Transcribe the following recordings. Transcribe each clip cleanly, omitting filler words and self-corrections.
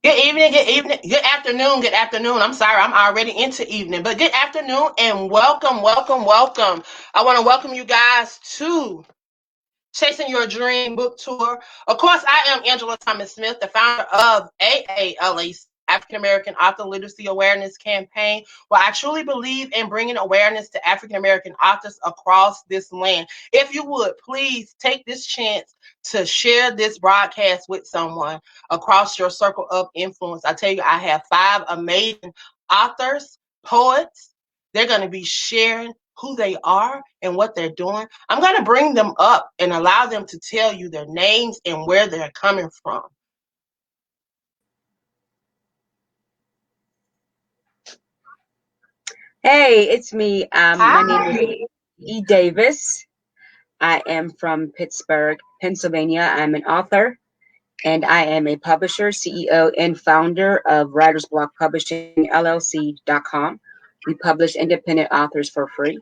Good evening, good afternoon, good afternoon. I'm sorry, I'm already into evening, but good afternoon and welcome, welcome, welcome. I want to welcome you guys to Chasing Your Dream Book Tour. Of course, I am Angela Thomas Smith, the founder of AALA, African American Author Literacy Awareness Campaign, where I truly believe in bringing awareness to African American authors across this land. If you would, please take this chance to share this broadcast with someone across your circle of influence. I tell you, I have 5 amazing authors, poets. They're going to be sharing who they are and what they're doing. I'm going to bring them up and allow them to tell you their names and where they're coming from. Hey, it's me. My name is E. Davis. I am from Pittsburgh, Pennsylvania. I'm an author, and I am a publisher, CEO, and founder of Writer's Block Publishing LLC.com. We publish independent authors for free.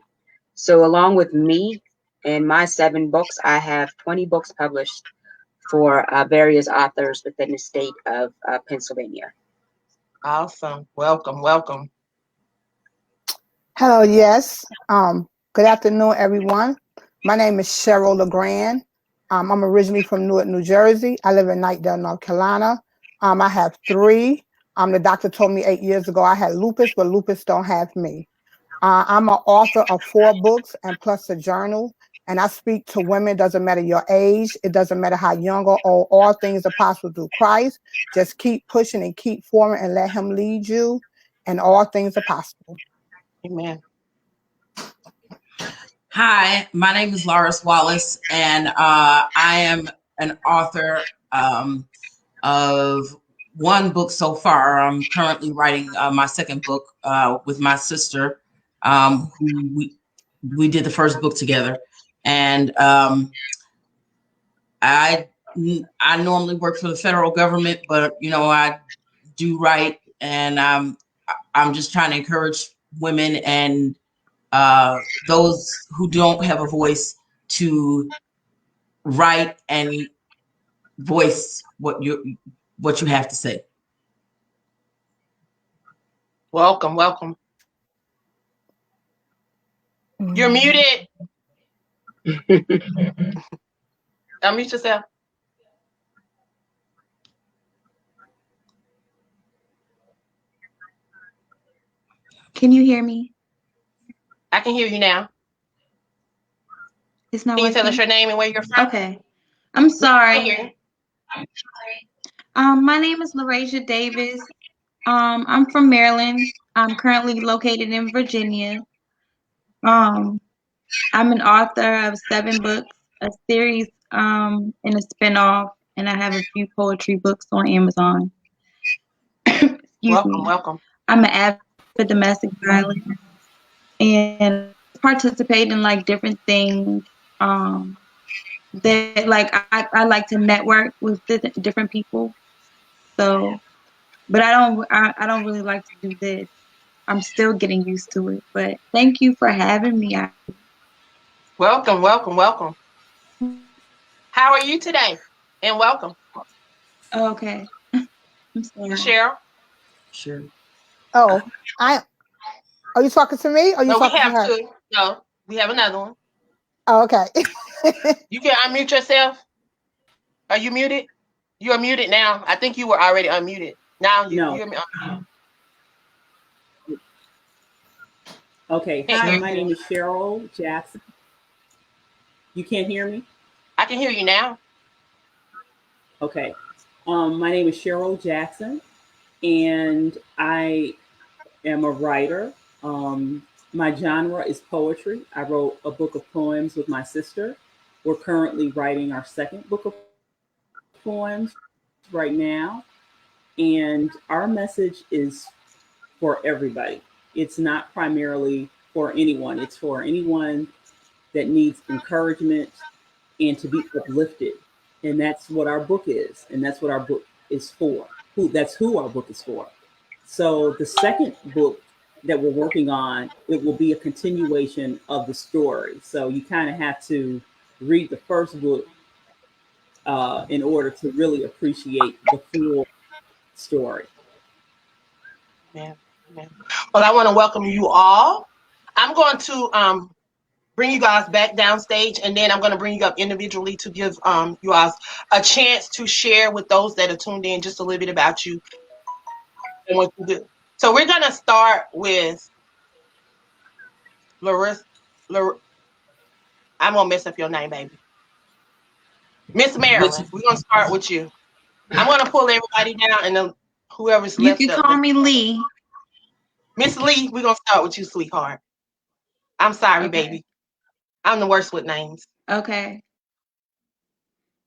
So along with me and my 7 books, I have 20 books published for various authors within the state of Pennsylvania. Awesome. Welcome, welcome. Hello, yes. Good afternoon, everyone. My name is Cheryl Lagrange. I'm originally from Newark, New Jersey. I live in Knightdale, North Carolina. I have 3. The doctor told me 8 years ago I had lupus, but lupus don't have me. I'm an author of 4 books and plus a journal. And I speak to women. Doesn't matter your age. It doesn't matter how young or old. All things are possible through Christ. Just keep pushing and keep forward and let him lead you. And all things are possible. Amen. Hi, my name is Lyris Wallace, and I am an author of 1 book so far. I'm currently writing my 2nd book with my sister, who we did the first book together. And I normally work for the federal government, but I do write, and I'm just trying to encourage women and those who don't have a voice to write and voice what you have to say. Welcome, welcome. You're muted. Unmute yourself. Can you hear me? I can hear you now. It's not Can you working? tell us your name and where you're from? Okay. I'm sorry. My name is LeRazia Davis. I'm from Maryland. I'm currently located in Virginia. I'm an author of 7 books, a series, and a spinoff, and I have a few poetry books on Amazon. Welcome, welcome. I'm an avid domestic violence and participate in like different things. That like I like to network with different people. So, but I don't really like to do this. I'm still getting used to it. But thank you for having me. Welcome, welcome, welcome. How are you today? And welcome. Okay. I'm sorry. Cheryl? Sure. Oh, are you talking to me? Or you talking we have to her? 2. No, we have another one. Oh, okay. You can unmute yourself. Are you muted? You are muted now. I think you were already unmuted. Now you're unmuted. Okay. Hi, my name is Cheryl Jackson. You can't hear me? I can hear you now. Okay. My name is Cheryl Jackson, and I am a writer. My genre is poetry. I wrote a book of poems with my sister. We're currently writing our 2nd book of poems right now. And our message is for everybody. It's not primarily for anyone. It's for anyone that needs encouragement and to be uplifted. And that's what our book is. And that's what our book is for. That's who our book is for. So the 2nd book that we're working on, it will be a continuation of the story. So you kind of have to read the first book in order to really appreciate the full story. Yeah. Well, I want to welcome you all. I'm going to bring you guys back downstage, and then I'm going to bring you up individually to give you guys a chance to share with those that are tuned in just a little bit about you and what you do. So we're going to start with Lyris. I'm going to mess up your name, baby. Miss Marilyn, we're going to start with you. I'm going to pull everybody down, and then whoever's You left can up. call me Lee. Miss Lee, we're going to start with you, sweetheart. I'm sorry, Okay. baby. I'm the worst with names. Okay.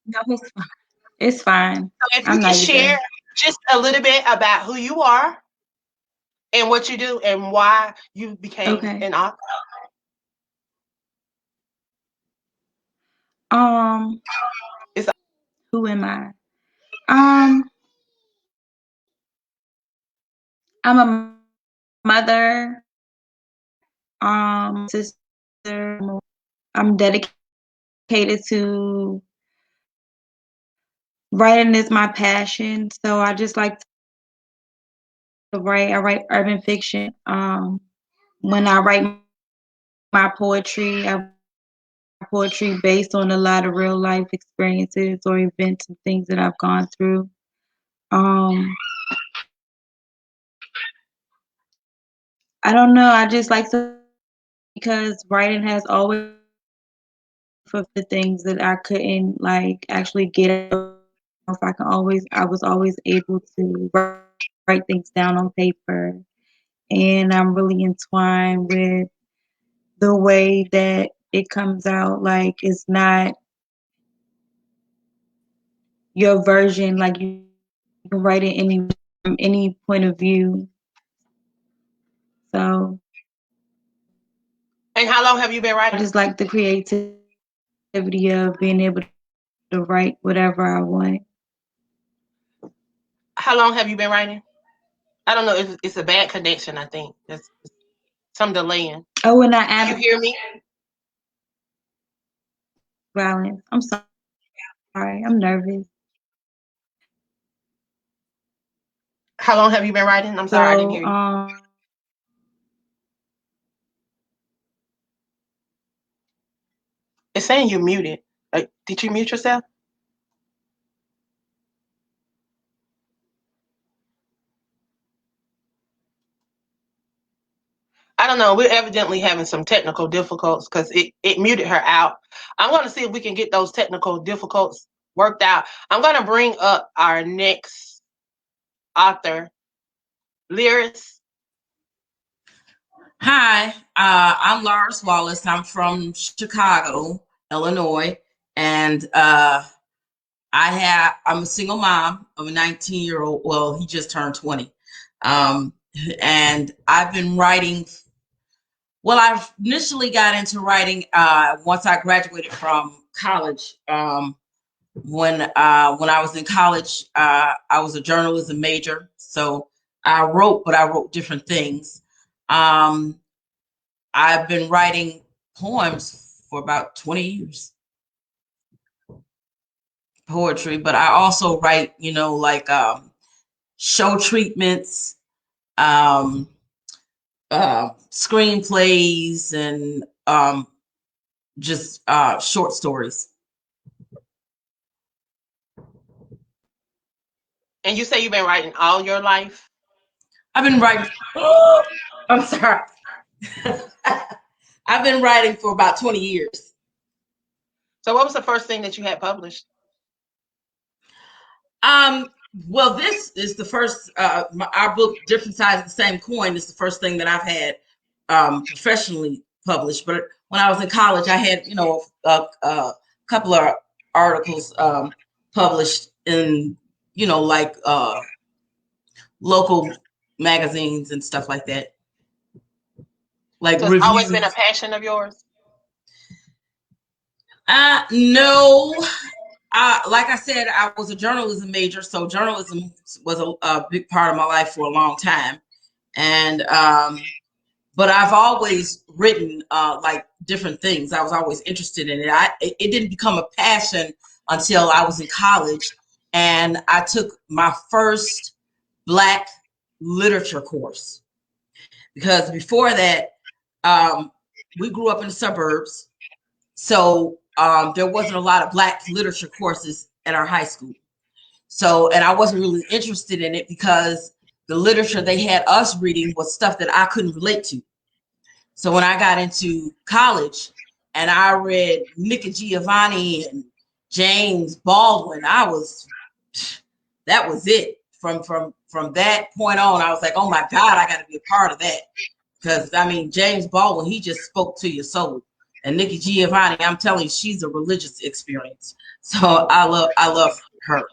No, it's fine. It's fine. So if you I'm can not share just a little bit about who you are and what you do and why you became an author. Who am I? I'm a mother, sister. I'm dedicated to writing is my passion. So I just like to write. I write urban fiction. When I write my poetry, I write poetry based on a lot of real life experiences or events and things that I've gone through. I don't know. I just like to, because writing has always for the things that I couldn't like actually get. I was always able to write things down on paper, and I'm really entwined with the way that it comes out. Like it's not your version. Like you can write it from any point of view. So. And how long have you been writing? I just like the creativity of being able to write whatever I want. How long have you been writing? I don't know if it's a bad connection. I think there's some delaying. Oh, and I add. You hear me? Violence. I'm sorry. I'm nervous. How long have you been writing? I'm sorry, I didn't hear you. It's saying you're muted. Did you mute yourself? I don't know. We're evidently having some technical difficulties because it muted her out. I'm going to see if we can get those technical difficulties worked out. I'm going to bring up our next author, Lyris. Hi, I'm Lyris Wallace. I'm from Chicago, Illinois, and I'm a single mom of a 19-year-old. Well, he just turned 20, and I've been writing. Well, I initially got into writing once I graduated from college. When I was in college, I was a journalism major, so I wrote, but I wrote different things. I've been writing poems for about 20 years, poetry, but I also write, like show treatments, screenplays, and just short stories. And you say you've been writing all your life? I've been writing. I'm sorry. I've been writing for about 20 years. So what was the first thing that you had published? Well, this is the first, our book, Different Sides of the Same Coin, is the first thing that I've had professionally published. But when I was in college, I had, a couple of articles published in, like local magazines and stuff like that. Like so it's always been a passion of yours? No. Like I said, I was a journalism major, so journalism was a big part of my life for a long time. And but I've always written like different things. I was always interested in it. It didn't become a passion until I was in college, and I took my first Black literature course, because before that, we grew up in the suburbs. So there wasn't a lot of Black literature courses at our high school. So, and I wasn't really interested in it because the literature they had us reading was stuff that I couldn't relate to. So when I got into college and I read Nicky Giovanni and James Baldwin, that was it. From that point on, I was like, oh my God, I got to be a part of that. Because I mean, James Baldwin, he just spoke to your soul. And Nicky Giovanni, I'm telling you, she's a religious experience. So I love her.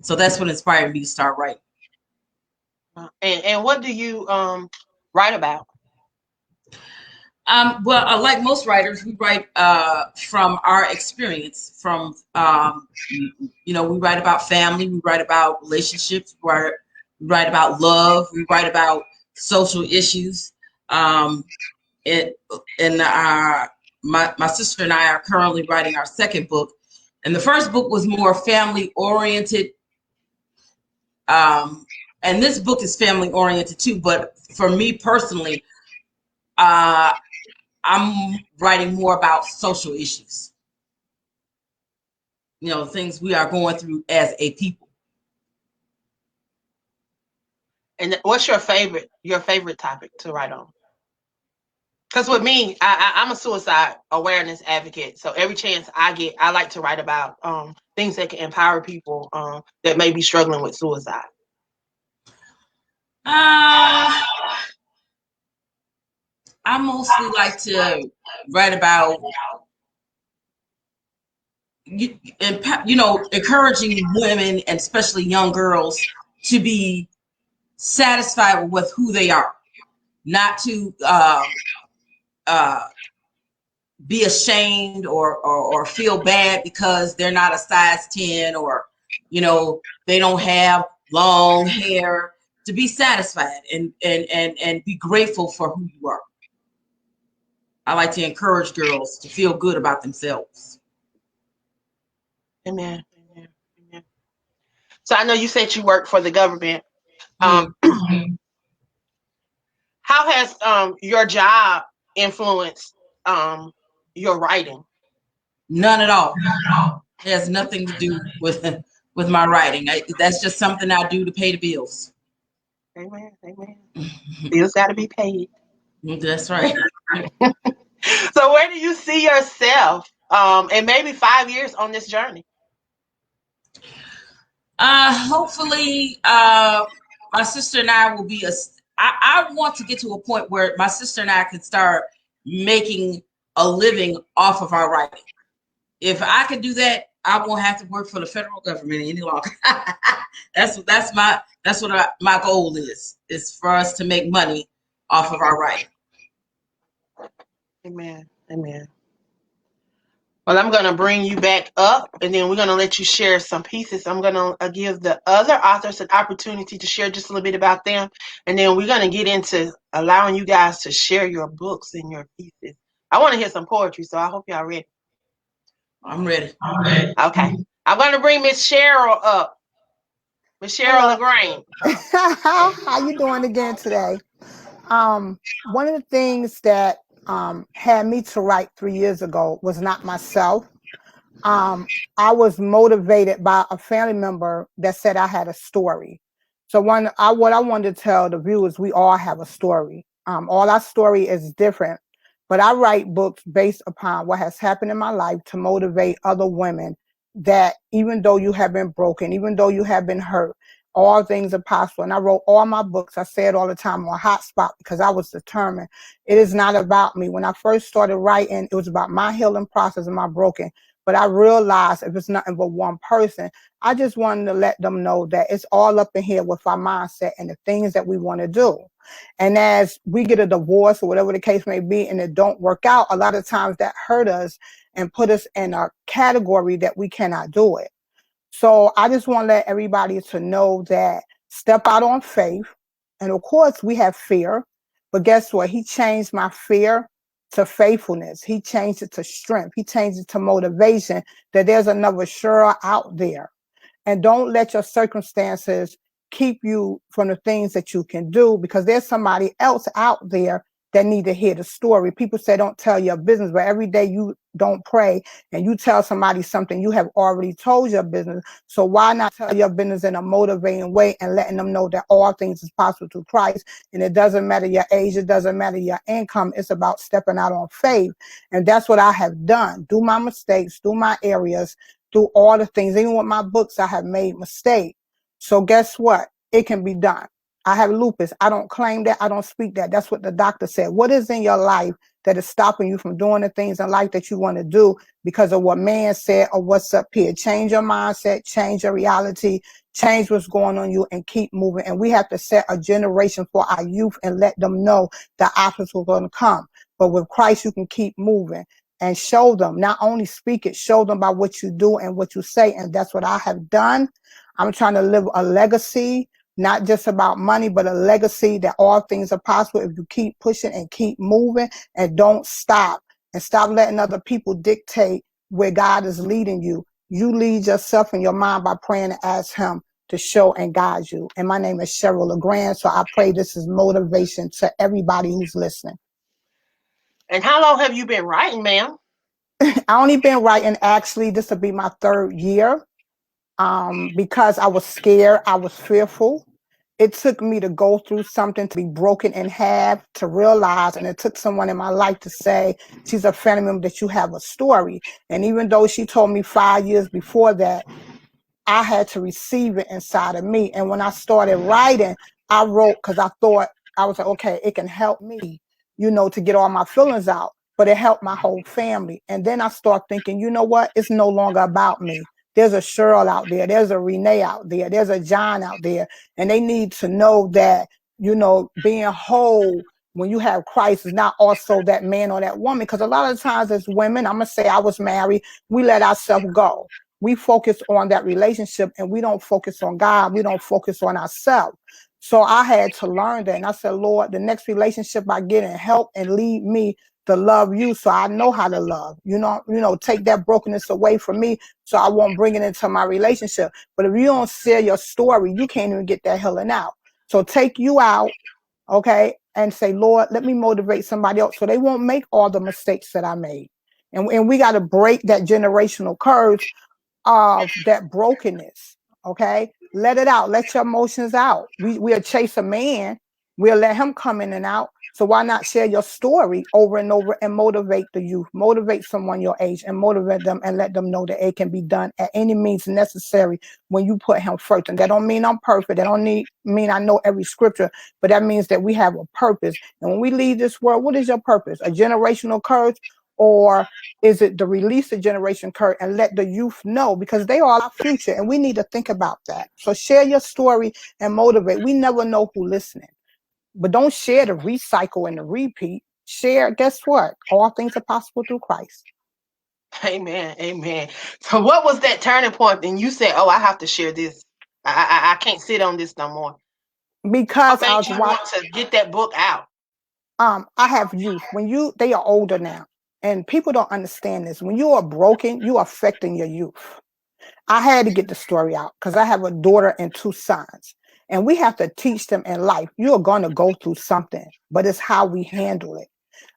So that's what inspired me to start writing. And what do you write about? Well, like most writers, we write from our experience. From we write about family, we write about relationships, we write about love, we write about social issues. My sister and I are currently writing our second book, and the first book was more family oriented. And this book is family oriented too, but for me personally, I'm writing more about social issues, things we are going through as a people. And what's your favorite topic to write on? Because with me, I'm a suicide awareness advocate. So every chance I get, I like to write about things that can empower people that may be struggling with suicide. I mostly like to write about, encouraging women and especially young girls to be satisfied with who they are, not to be ashamed or feel bad because they're not a size 10 or, they don't have long hair. To be satisfied and be grateful for who you are. I like to encourage girls to feel good about themselves. Amen. Amen. Amen. So I know you said you work for the government. How has your job influenced your writing? None at all. It has nothing to do with my writing. That's just something I do to pay the bills. Amen. Amen. Bills got to be paid. That's right. So where do you see yourself in maybe 5 years on this journey? Hopefully, my sister and I will be I want to get to a point where my sister and I can start making a living off of our writing. If I can do that, I won't have to work for the federal government any longer. That's what my goal is for us to make money off of our writing. Amen. Amen. Well, I'm going to bring you back up, and then we're going to let you share some pieces. I'm going to give the other authors an opportunity to share just a little bit about them, and then we're going to get into allowing you guys to share your books and your pieces. I want to hear some poetry, so I hope y'all ready. I'm ready. Okay. I'm going to bring Miss Cheryl up. Miss Cheryl Lagrange. How you doing again today? One of the things that had me to write 3 years ago was not myself. I was motivated by a family member that said I had a story. So what I wanted to tell the viewers, we all have a story. All our story is different, but I write books based upon what has happened in my life to motivate other women that even though you have been broken, even though you have been hurt, all things are possible. And I wrote all my books. I say it all the time on Hotspot because I was determined. It is not about me. When I first started writing, it was about my healing process and my broken. But I realized if it's nothing but one person, I just wanted to let them know that it's all up in here with our mindset and the things that we want to do. And as we get a divorce or whatever the case may be, and it don't work out, a lot of times that hurt us and put us in a category that we cannot do it. So I just want to let everybody to know that step out on faith. And of course we have fear, but guess what? He changed my fear to faithfulness. He changed it to strength. He changed it to motivation that there's another Cheryl out there. And don't let your circumstances keep you from the things that you can do, because there's somebody else out there that need to hear the story. People say don't tell your business, but every day you don't pray and you tell somebody something you have already told your business. So why not tell your business in a motivating way and letting them know that all things is possible through Christ? And it doesn't matter your age, it doesn't matter your income. It's about stepping out on faith. And that's what I have done. Do my mistakes, do my areas, do all the things. Even with my books, I have made mistakes. So guess what? It can be done. I have lupus. I don't claim that. I don't speak that. That's what the doctor said. What is in your life that is stopping you from doing the things in life that you want to do because of what man said or what's up here? Change your mindset, change your reality, change what's going on you, and keep moving. And we have to set a generation for our youth and let them know the obstacles are going to come. But with Christ, you can keep moving and show them, not only speak it, show them by what you do and what you say. And that's what I have done. I'm trying to live a legacy, not just about money, but a legacy that all things are possible if you keep pushing and keep moving and don't stop, and stop letting other people dictate where God is leading you. You lead yourself and your mind by praying and ask him to show and guide you. And my name is Cheryl Lagrange. So I pray this is motivation to everybody who's listening. And how long have you been writing, ma'am? I only been writing, actually, this will be my 3rd year. Because I was scared, I was fearful. It took me to go through something, to be broken in half, to realize, and it took someone in my life to say, she's a family member, that you have a story. And even though she told me 5 years before that, I had to receive it inside of me. And when I started writing, I wrote because I thought, I was like, okay, it can help me, to get all my feelings out, but it helped my whole family. And then I start thinking, you know what? It's no longer about me. There's a Cheryl out there. There's a Renee out there. There's a John out there. And they need to know that, being whole when you have Christ is not also that man or that woman. Because a lot of times as women, I'm going to say I was married, we let ourselves go. We focus on that relationship and we don't focus on God. We don't focus on ourselves. So I had to learn that. And I said, Lord, the next relationship I get in, help and lead me to love you so I know how to love. Take that brokenness away from me so I won't bring it into my relationship. But if you don't share your story, you can't even get that healing out. So take you out, okay, and say, Lord, let me motivate somebody else so they won't make all the mistakes that I made. And we got to break that generational curse of that brokenness. Okay, let it out. Let your emotions out. We'll chase a man. We'll let him come in and out. So why not share your story over and over and motivate the youth, motivate someone your age, and motivate them and let them know that it can be done at any means necessary when you put him first. And that don't mean I'm perfect. That don't mean I know every scripture, but that means that we have a purpose. And when we leave this world, what is your purpose? A generational curse? Or is it to release the generation curse and let the youth know, because they are our future and we need to think about that. So share your story and motivate. We never know who's listening, but don't share the recycle and the repeat. Share, guess what? All things are possible through Christ. Amen. Amen. So what was that turning point? And you said, oh, I have to share this. I can't sit on this no more. Because I want to get that book out. I have youth. They are older now. And people don't understand this. When you are broken, you are affecting your youth. I had to get the story out because I have a daughter and 2 sons. And we have to teach them in life. You are going to go through something, but it's how we handle it.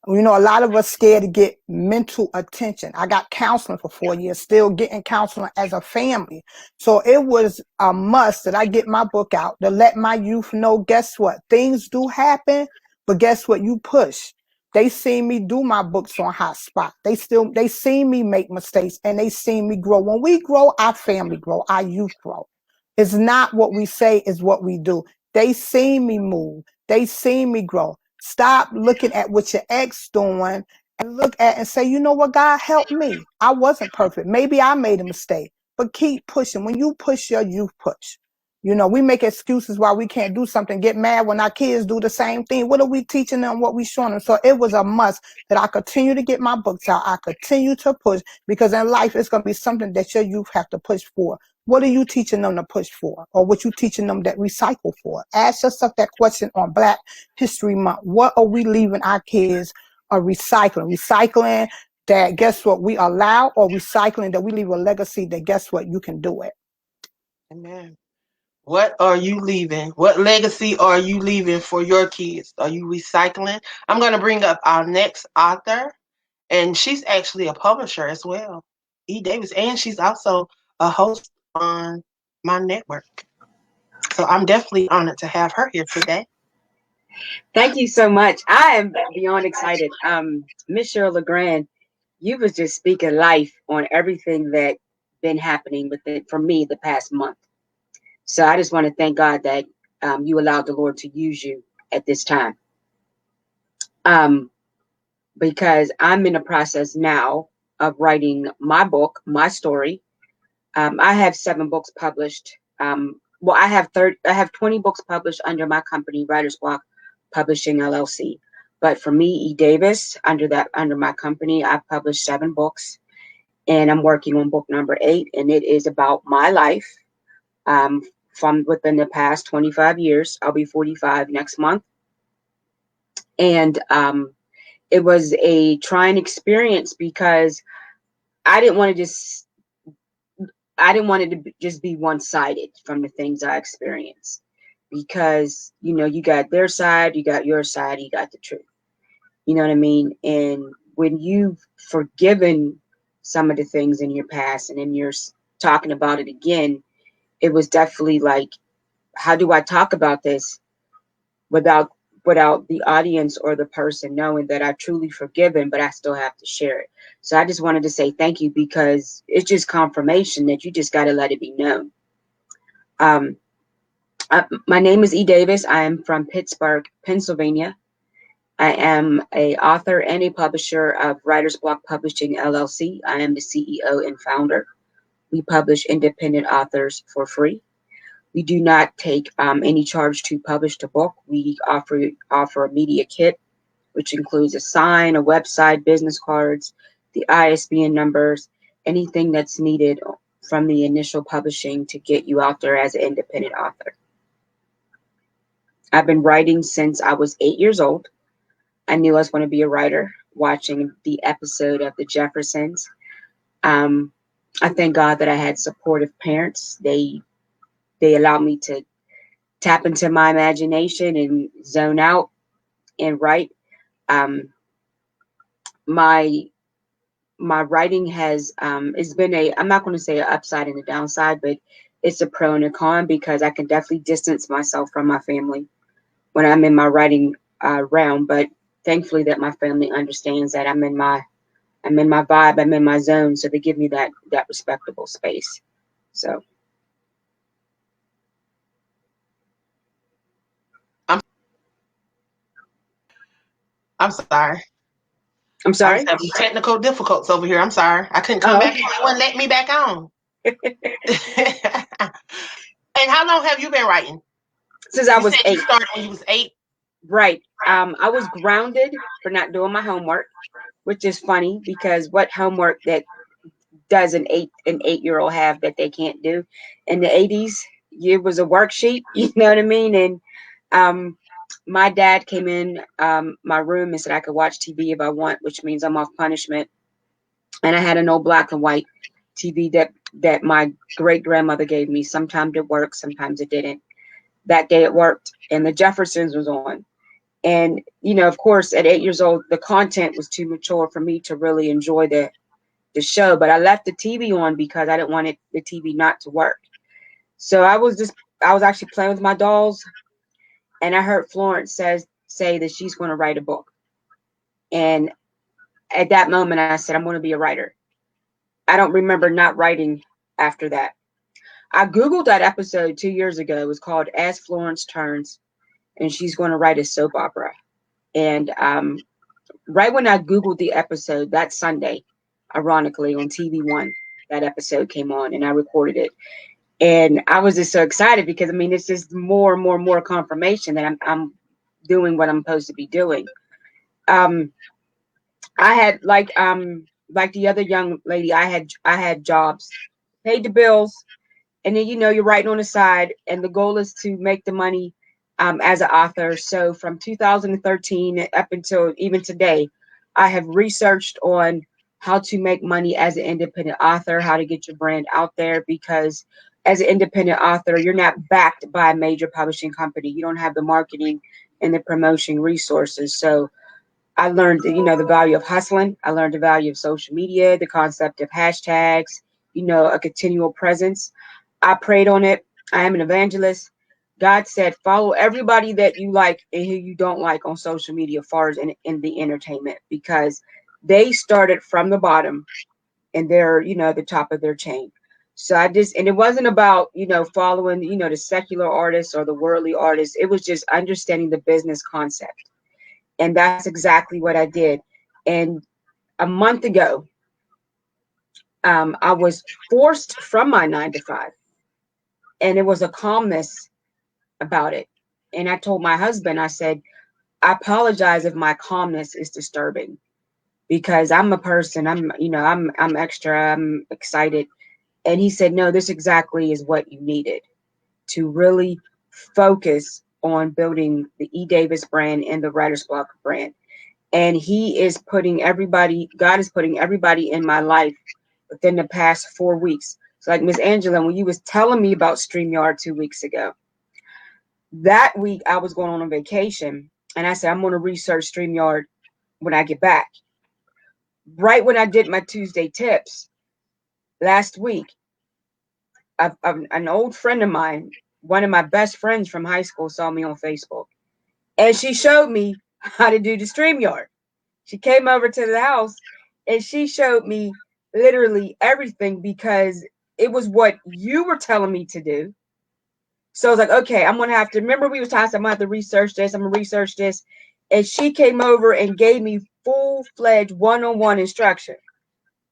A lot of us scared to get mental attention. I got counseling for 4 years, still getting counseling as a family. So it was a must that I get my book out to let my youth know, guess what? Things do happen, but guess what? You push. They see me do my books on Hotspot. They see me make mistakes and they see me grow. When we grow, our family grow, our youth grow. It's not what we say, is what we do. They see me move. They see me grow. Stop looking at what your ex doing and look at and say, you know what, God help me. I wasn't perfect. Maybe I made a mistake, but keep pushing. When you push, your youth push. We make excuses why we can't do something, get mad when our kids do the same thing. What are we teaching them? What we showing them? So it was a must that I continue to get my books out. I continue to push, because in life, it's going to be something that your youth have to push for. What are you teaching them to push for? Or what you teaching them that recycle for? Ask yourself that question on Black History Month. What are we leaving our kids recycling? Recycling that, guess what, we allow, or recycling that we leave a legacy that, guess what, you can do it. Amen. What are you leaving? What legacy are you leaving for your kids? Are you recycling? I'm going to bring up our next author, and she's actually a publisher as well, E. Davis, and she's also a host on my network. So I'm definitely honored to have her here today. Thank you so much. I am beyond excited. Miss Cheryl Lagrange, you was just speaking life on everything that been happening with it for me the past month. So I just want to thank God that you allowed the Lord to use you at this time. Because I'm in the process now of writing my book, my story. I have 7 books published. Well, I have 20 books published under my company, Writer's Block Publishing LLC. But for me, E. Davis, under my company, I've published 7 books, and I'm working on book number 8, and it is about my life from within the past 25 years. I'll be 45 next month, and it was a trying experience because I didn't want it to just be one-sided from the things I experienced, because you got their side, you got your side, you got the truth. You know what I mean? And when you've forgiven some of the things in your past and then you're talking about it again, it was definitely like, how do I talk about this without the audience or the person knowing that I truly forgiven, but I still have to share it. So I just wanted to say thank you, because it's just confirmation that you just got to let it be known. My name is E. Davis. I am from Pittsburgh, Pennsylvania. I am a author and a publisher of Writer's Block Publishing LLC. I am the CEO and founder. We publish independent authors for free. We do not take any charge to publish the book. We offer a media kit, which includes a sign, a website, business cards, the ISBN numbers, anything that's needed from the initial publishing to get you out there as an independent author. I've been writing since I was 8 years old. I knew I was going to be a writer watching the episode of The Jeffersons. I thank God that I had supportive parents. They allowed me to tap into my imagination and zone out and write. My writing has it's been I'm not going to say an upside and a downside, but it's a pro and a con, because I can definitely distance myself from my family when I'm in my writing realm. But thankfully that my family understands that I'm in my vibe, I'm in my zone, so they give me that respectable space. So I'm sorry. I'm sorry. I was having technical difficulties over here. I'm sorry. I couldn't come back on. It wouldn't let me back on. And how long have you been writing? Since I was 8. You started when you was 8? Right. I was grounded for not doing my homework, which is funny, because what homework that does an 8-year-old have that they can't do? In the 80s, it was a worksheet, you know what I mean? And my dad came in my room and said I could watch TV if I want, which means I'm off punishment. And I had an old black and white TV that my great grandmother gave me. Sometimes it worked, sometimes it didn't. That day it worked, and The Jeffersons was on. And, of course, at 8 years old, the content was too mature for me to really enjoy the show. But I left the TV on because I didn't want the TV not to work. So I was actually playing with my dolls, and I heard Florence say that she's going to write a book. And at that moment, I said, I'm going to be a writer. I don't remember not writing after that. I Googled that episode 2 years ago. It was called As Florence Turns, and she's going to write a soap opera. And right when I Googled the episode, that Sunday, ironically, on TV1, that episode came on, and I recorded it. And I was just so excited because, it's just more and more confirmation that I'm doing what I'm supposed to be doing. I had, like the other young lady, I had jobs, paid the bills, and then, you're writing on the side, and the goal is to make the money as an author. So from 2013 up until even today, I have researched on how to make money as an independent author, how to get your brand out there, because as an independent author, you're not backed by a major publishing company. You don't have the marketing and the promotion resources. So I learned, the value of hustling. I learned the value of social media, the concept of hashtags, a continual presence. I prayed on it. I am an evangelist. God said, follow everybody that you like and who you don't like on social media, as far as in the entertainment, because they started from the bottom and they're, the top of their chain. So and it wasn't about, following, the secular artists or the worldly artists. It was just understanding the business concept. And that's exactly what I did. And a month ago, I was forced from my 9 to 5, and it was a calmness about it. And I told my husband, I said, I apologize if my calmness is disturbing, because I'm a person, I'm extra, I'm excited. And he said, no, this exactly is what you needed to really focus on building the E. Davis brand and the Writer's Block brand. And he is putting everybody, God is putting everybody in my life within the past 4 weeks. So like Ms. Angela, when you was telling me about StreamYard 2 weeks ago, that week I was going on vacation, and I said, I'm going to research StreamYard when I get back. Right when I did my Tuesday tips last week, an old friend of mine, one of my best friends from high school, saw me on Facebook, and she showed me how to do the StreamYard. She came over to the house and she showed me literally everything, because it was what you were telling me to do. So I was like, okay, I'm going to have to, remember we was talking, I'm going to have to research this. I'm going to research this. And she came over and gave me full-fledged one-on-one instruction.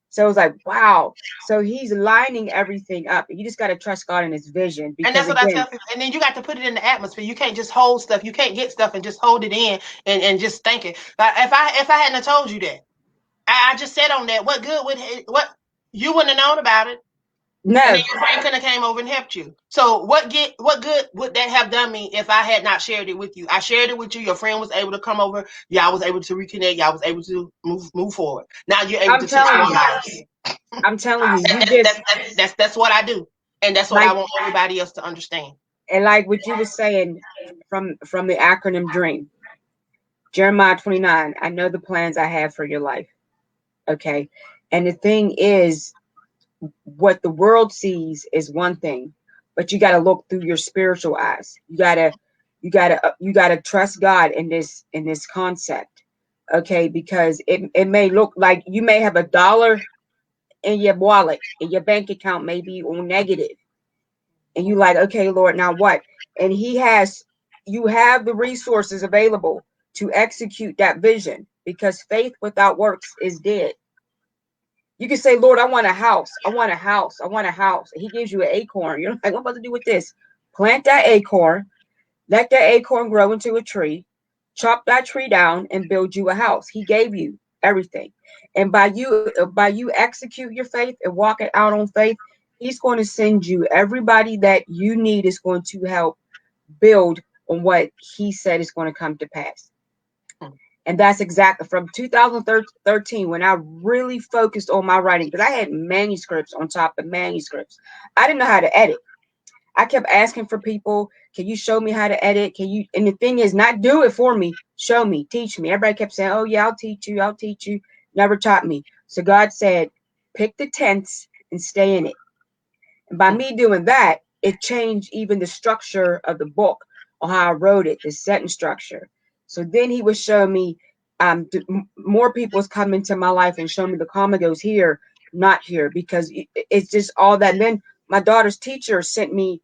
So I was like, wow. So he's lining everything up. You just got to trust God in his vision. And that's what I tell people. And then you got to put it in the atmosphere. You can't just hold stuff. You can't get stuff and just hold it in and just think it. But if I hadn't told you that, I just said on that, what good would you wouldn't have known about it? No. And then your friend couldn't have came over and helped you. So what good would that have done me if I had not shared it with you? I shared it with you. Your friend was able to come over. Y'all was able to reconnect. Y'all was able to move forward. Now you're able to touch more lives. I'm telling you, that's what I do, and that's what I want everybody else to understand. And like what you were saying from the acronym DREAM, Jeremiah 29. I know the plans I have for your life. Okay, and the thing is, what the world sees is one thing, but you got to look through your spiritual eyes. You gotta trust God in this concept. Okay, because it may look like you may have $1 in your wallet, in your bank account, may be on negative, and you like, okay, Lord, now what? And you have the resources available to execute that vision, because faith without works is dead. You can say, Lord, I want a house. I want a house. I want a house. And he gives you an acorn. You're like, what am I about to do with this? Plant that acorn. Let that acorn grow into a tree. Chop that tree down and build you a house. He gave you everything. And by you execute your faith and walk it out on faith, he's going to send you everybody that you need is going to help build on what he said is going to come to pass. And that's exactly from 2013, when I really focused on my writing, because I had manuscripts on top of manuscripts. I didn't know how to edit. I kept asking for people, can you show me how to edit? And the thing is, not do it for me, show me, teach me. Everybody kept saying, oh yeah, I'll teach you. Never taught me. So God said, pick the tense and stay in it. And by me doing that, it changed even the structure of the book, or how I wrote it, the sentence structure. So then he was showing me, more people was coming into my life and showing me the comma goes here, not here, because it's just all that. And then my daughter's teacher sent me,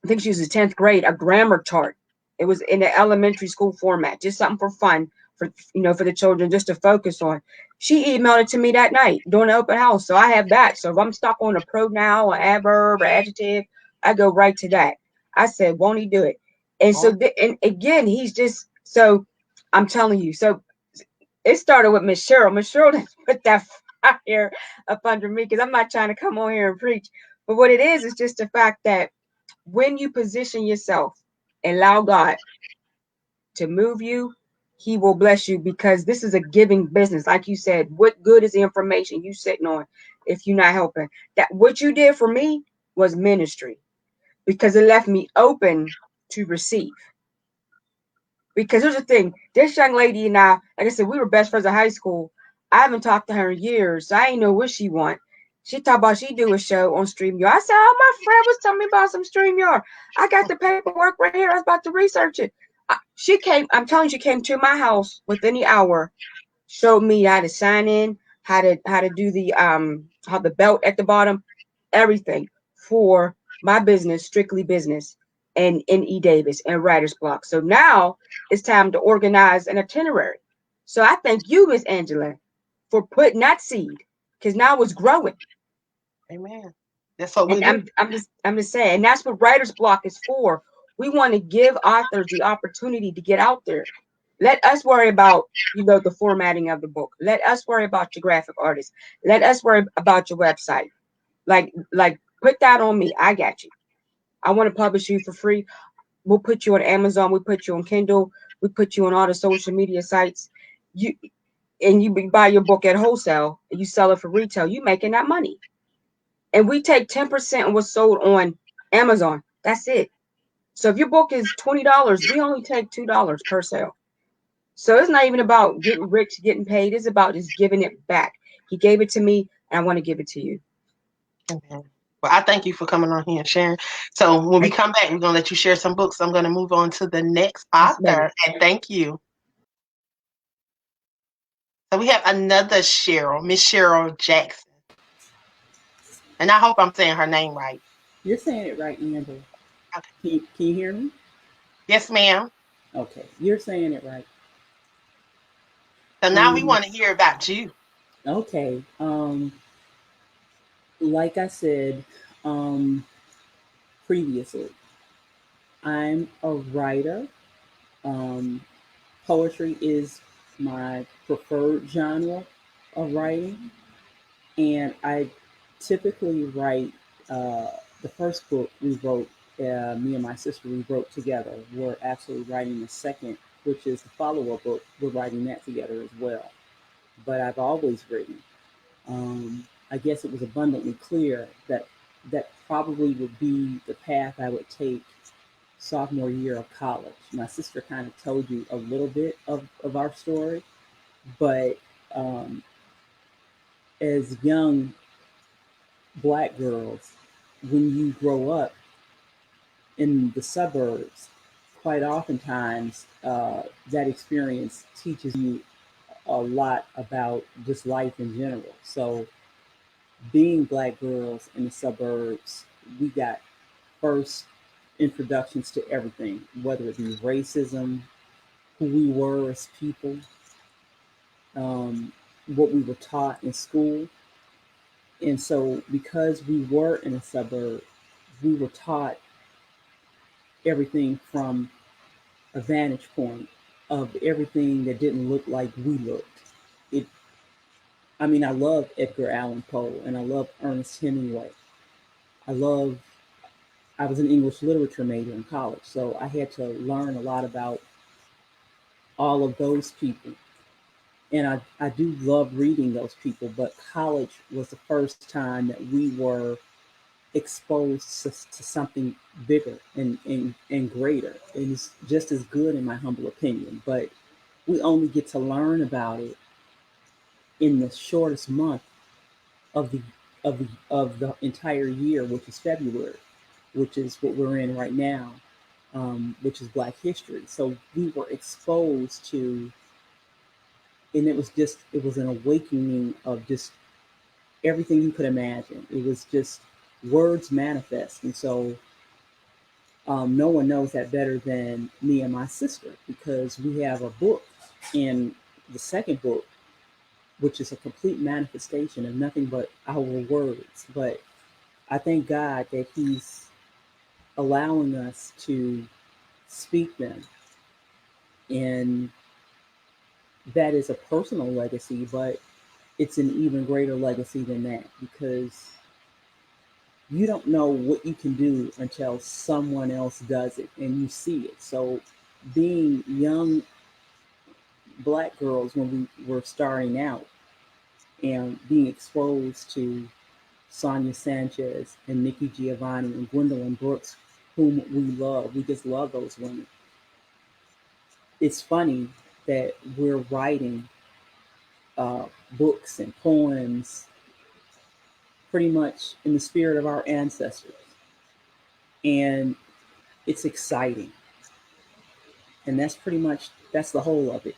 I think she was in 10th grade, a grammar chart. It was in an elementary school format, just something for fun, for the children, just to focus on. She emailed it to me that night during the open house. So I have that. So if I'm stuck on a pronoun or adverb or adjective, I go right to that. I said, won't he do it? And so, and again, he's just, so I'm telling you. So it started with Miss Cheryl. Miss Cheryl put that fire up under me, because I'm not trying to come on here and preach. But what it is just the fact that when you position yourself and allow God to move you, he will bless you, because this is a giving business. Like you said, what good is the information you sitting on if you're not helping? That what you did for me, was ministry, because it left me open to receive. Because here's the thing, this young lady and I, like I said, we were best friends in high school. I haven't talked to her in years, so I ain't know what she want. She talked about she do a show on StreamYard. I said, oh, my friend was telling me about some StreamYard. I got the paperwork right here. I was about to research it. She came, I'm telling you, she came to my house within the hour, showed me how to sign in, how to do the how the belt at the bottom, everything for my business, strictly business, and N.E. Davis and Writer's Block. So now it's time to organize an itinerary. So I thank you, Miss Angela, for putting that seed, because now it's growing. Amen. That's what we And do. I'm just saying, and that's what Writer's Block is for. We want to give authors the opportunity to get out there. Let us worry about, the formatting of the book. Let us worry about your graphic artist. Let us worry about your website. Like put that on me. I got you. I want to publish you for free. We'll put you on Amazon. We put you on Kindle. We put you on all the social media sites. You buy your book at wholesale and you sell it for retail. You making that money. And we take 10% of what's sold on Amazon. That's it. So if your book is $20, we only take $2 per sale. So it's not even about getting rich, getting paid. It's about just giving it back. He gave it to me, and I want to give it to you. Amen. Well, I thank you for coming on here and sharing. So when we come back, we're going to let you share some books. I'm going to move on to the next author. And thank you. So we have another Cheryl, Miss Cheryl Jackson. And I hope I'm saying her name right. You're saying it right, Amber. Okay. Can you hear me? Yes, ma'am. Okay, you're saying it right. So now we want to hear about you. Okay. Like I said previously, I'm a writer. Poetry is my preferred genre of writing, and I typically write. The first book we wrote, me and my sister, we wrote together. We're actually writing the second, which is the follow-up book. We're writing that together as well. But I've always written. I guess it was abundantly clear that that probably would be the path I would take sophomore year of college. My sister kind of told you a little bit of our story, but as young Black girls, when you grow up in the suburbs, quite oftentimes that experience teaches you a lot about just life in general. So being Black girls in the suburbs, we got first introductions to everything, whether it be racism, who we were as people, what we were taught in school. And so because we were in a suburb, we were taught everything from a vantage point of everything that didn't look like we looked. It, I mean, I love Edgar Allan Poe and I love Ernest Hemingway. I was an English literature major in college, so I had to learn a lot about all of those people. And I do love reading those people, but college was the first time that we were exposed to something bigger and greater. And it's just as good in my humble opinion, but we only get to learn about it in the shortest month of the entire year, which is February, which is what we're in right now, which is Black History. So we were exposed to, and it was an awakening of just everything you could imagine. It was just words manifest, and so no one knows that better than me and my sister, because we have a book in the second book, which is a complete manifestation of nothing but our words. But I thank God that He's allowing us to speak them. And that is a personal legacy, but it's an even greater legacy than that, because you don't know what you can do until someone else does it and you see it. So being young Black girls when we were starting out and being exposed to Sonia Sanchez and Nikki Giovanni and Gwendolyn Brooks, whom we love. We just love those women. It's funny that we're writing books and poems pretty much in the spirit of our ancestors. And it's exciting. And that's the whole of it.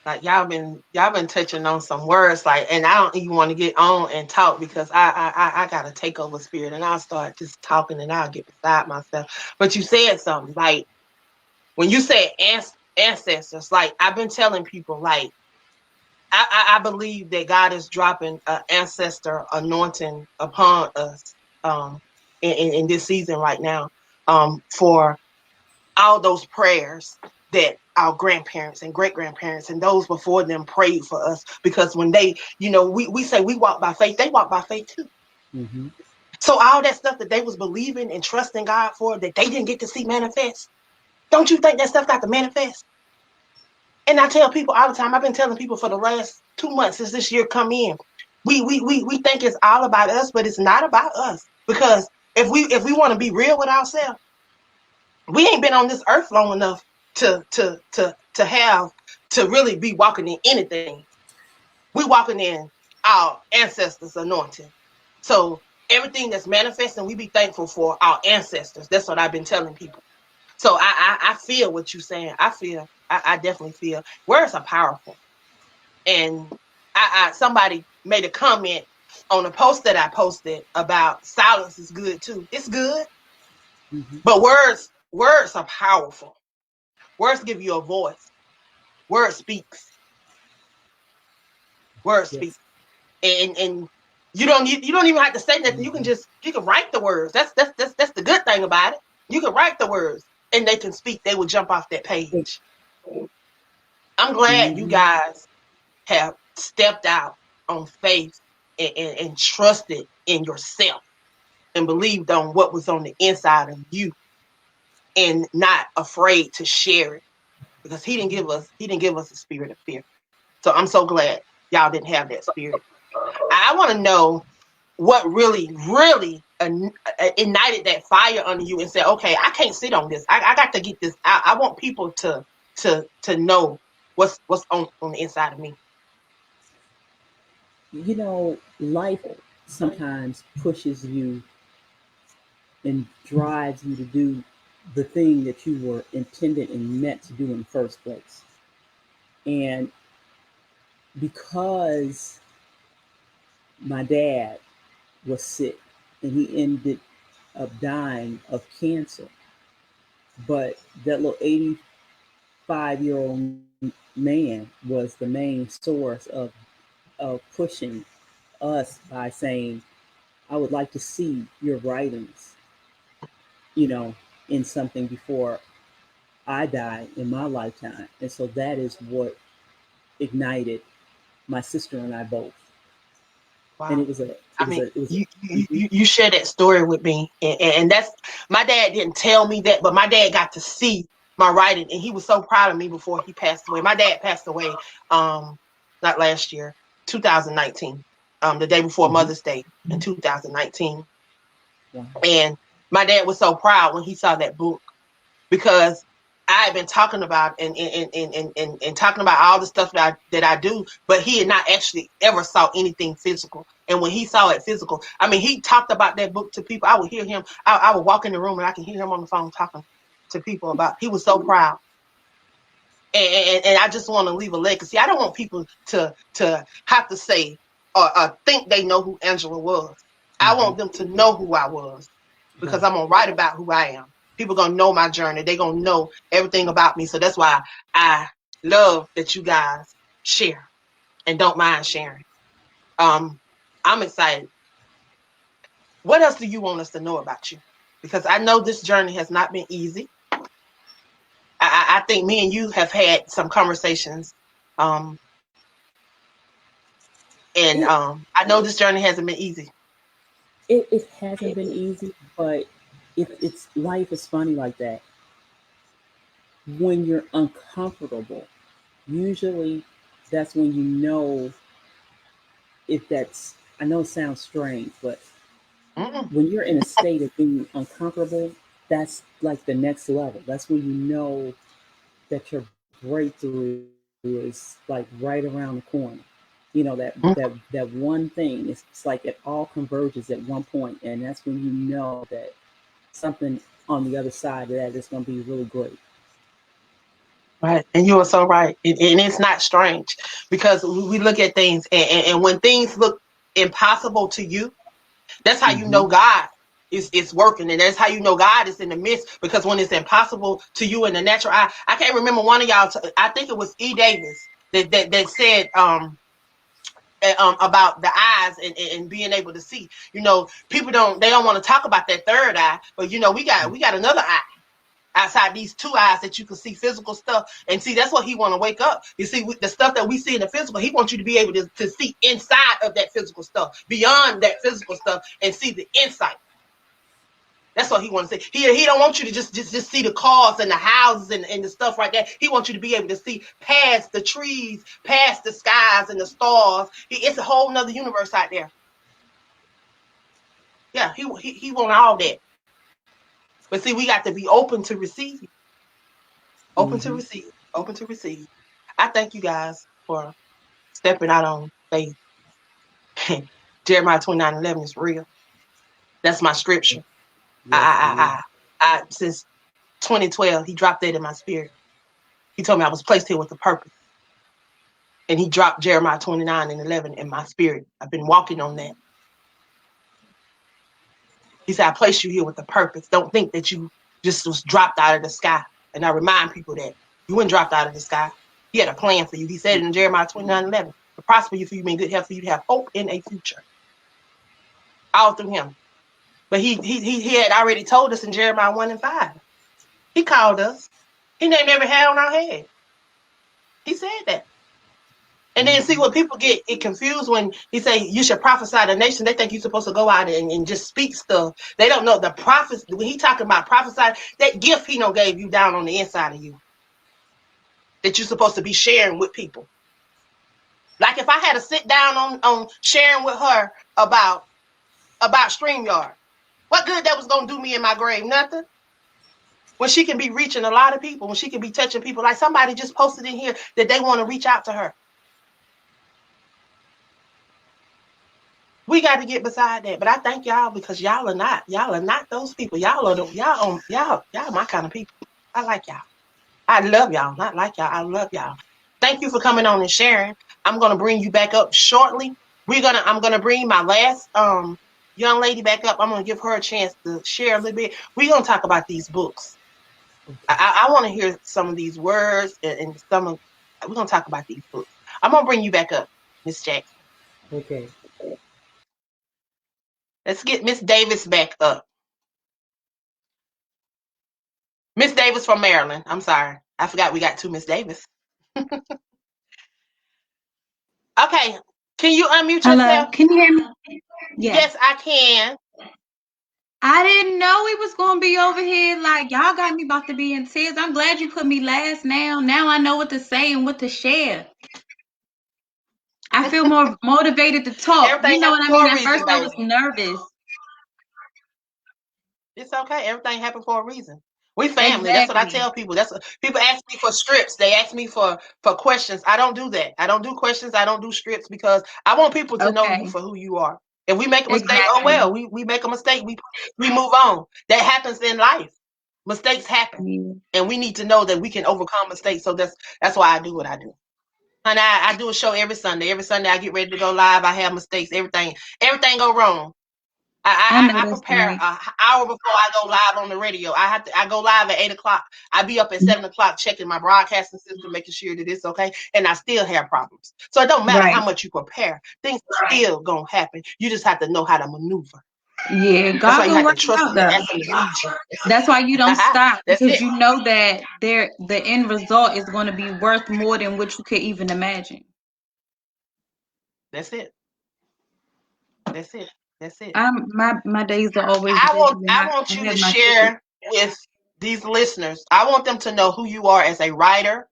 Like y'all been touching on some words, like, and I don't even want to get on and talk because I got a takeover spirit, and I'll start just talking and I'll get beside myself. But you said something, like when you said ancestors, like I've been telling people, like I believe that God is dropping an ancestor anointing upon us in this season right now, for all those prayers that our grandparents and great-grandparents and those before them prayed for us. Because when they, we say we walk by faith, they walk by faith too. Mm-hmm. So all that stuff that they was believing and trusting God for, that they didn't get to see manifest, don't you think that stuff got to manifest? And I tell people all the time, I've been telling people for the last 2 months since this year come in, we think it's all about us, but it's not about us. Because if we want to be real with ourselves, we ain't been on this earth long enough to have to really be walking in anything. We walking in our ancestors' anointing. So everything that's manifesting, we be thankful for our ancestors. That's what I've been telling people. So I feel what you're saying. I definitely feel words are powerful. And somebody made a comment on a post that I posted about silence is good too. It's good, Mm-hmm. but words are powerful. Words give you a voice. Word speaks. Word speaks. Yes. And you don't even have to say nothing. Mm-hmm. You can write the words. That's the good thing about it. You can write the words and they can speak. They will jump off that page. I'm glad you Mm-hmm. guys have stepped out on faith and trusted in yourself and believed on what was on the inside of you and not afraid to share it, because he didn't give us a spirit of fear. So I'm so glad y'all didn't have that spirit. I want to know what really ignited that fire under you and said, okay, I can't sit on this. I got to get this out. I want people to know what's on the inside of me. Life sometimes pushes you and drives you to do the thing that you were intended and meant to do in the first place. And because my dad was sick and he ended up dying of cancer, but that little 85-year-old man was the main source of pushing us by saying, I would like to see your writings, in something before I die in my lifetime. And so that is what ignited my sister and I both. Wow. And it was you share that story with me, and that's, my dad didn't tell me that, but my dad got to see my writing, and he was so proud of me before he passed away. My dad passed away, not last year, 2019, the day before Mother's Day in 2019. Wow. And my dad was so proud when he saw that book, because I had been talking about and talking about all the stuff that I do, but he had not actually ever saw anything physical. And when he saw it physical, I mean, he talked about that book to people. I would hear him. I would walk in the room and I can hear him on the phone talking to people about. He was so proud. And I just want to leave a legacy. I don't want people to have to say or think they know who Angela was. I want them to know who I was, because I'm gonna write about who I am. People gonna know my journey. They gonna know everything about me. So that's why I love that you guys share and don't mind sharing. I'm excited. What else do you want us to know about you? Because I know this journey has not been easy. I think me and you have had some conversations, and I know this journey hasn't been easy. It hasn't been easy, but it's life is funny like that. When you're uncomfortable, usually that's when you know if that's, I know it sounds strange, but when you're in a state of being uncomfortable, that's like the next level. That's when you know that your breakthrough is like right around the corner. You know, that one thing, it's like it all converges at one point, and that's when you know that something on the other side of that is going to be really great. Right. And you are so right. And it's not strange, because we look at things, and when things look impossible to you, that's how you know God is working. And that's how you know God is in the midst, because when it's impossible to you in the natural eye, I can't remember one of y'all, I think it was E. Davis that said about the eyes and being able to see. You know, people don't want to talk about that third eye, but you know, we got another eye outside these two eyes that you can see physical stuff. And see, that's what he want to wake up. You see, the stuff that we see in the physical, he wants you to be able to see inside of that physical stuff, beyond that physical stuff, and see the insight. That's what he wants to say. He don't want you to just see the cars and the houses and the stuff right there. He wants you to be able to see past the trees, past the skies and the stars. It's a whole nother universe out there. Yeah, he want all that. But see, we got to be open to receive. Open to receive. Open to receive. I thank you guys for stepping out on faith. Jeremiah 29:11 is real. That's my scripture. Yes, I since 2012, he dropped that in my spirit. He told me I was placed here with a purpose. And he dropped Jeremiah 29:11 in my spirit. I've been walking on that. He said, I placed you here with a purpose. Don't think that you just was dropped out of the sky. And I remind people that you weren't dropped out of the sky. He had a plan for you. He said in Jeremiah 29:11, to prosper you, for you, in good health, for you to have hope in a future. All through him. But he had already told us in Jeremiah 1:5. He called us. He named every hair on our head. He said that. And then see what people get confused when he say you should prophesy to the nation. They think you're supposed to go out and just speak stuff. They don't know the prophets. When he talking about prophesying, that gift he don't gave you down on the inside of you, that you're supposed to be sharing with people. Like if I had to sit down on sharing with her about StreamYard, what good that was gonna do me in my grave? Nothing. When she can be reaching a lot of people, when she can be touching people, like somebody just posted in here that they want to reach out to her. We got to get beside that. But I thank y'all, because y'all are not those people. Y'all my kind of people. I like y'all. I love y'all. Not like y'all. I love y'all. Thank you for coming on and sharing. I'm gonna bring you back up shortly. I'm gonna bring my last young lady back up. I'm gonna give her a chance to share a little bit. We're gonna talk about these books. I want to hear some of these words and we're gonna talk about these books. I'm gonna bring you back up, Miss Jackson. Okay. Let's get Miss Davis back up. Miss Davis from Maryland. I'm sorry. I forgot we got two Miss Davis. Okay. Can you unmute yourself? Hello. Can you hear me? Yes, I can. I didn't know we was going to be over here. Like, y'all got me about to be in tears. I'm glad you put me last now. Now I know what to say and what to share. I feel more motivated to talk. Everything you know what I mean? At first I was nervous. It's okay. Everything happened for a reason. We family. Exactly. That's what I tell people. People ask me for scripts. They ask me for questions. I don't do that. I don't do questions. I don't do scripts, because I want people to know you for who you are. If we make a mistake, oh well, we make a mistake. We move on. That happens in life. Mistakes happen, and we need to know that we can overcome mistakes. So that's why I do what I do. And I do a show every Sunday. Every Sunday I get ready to go live. I have mistakes. Everything go wrong. I prepare an hour before I go live on the radio. I go live at 8:00. I be up at 7:00 checking my broadcasting system, making sure that it's okay. And I still have problems. So it don't matter how much you prepare. Things are still gonna happen. You just have to know how to maneuver. Yeah, God. That's why you have to trust God. That's why you don't stop, because you know that the end result is going to be worth more than what you could even imagine. That's it. That's it. That's it. My days are always. I want you to share with these listeners. I want them to know who you are as a writer,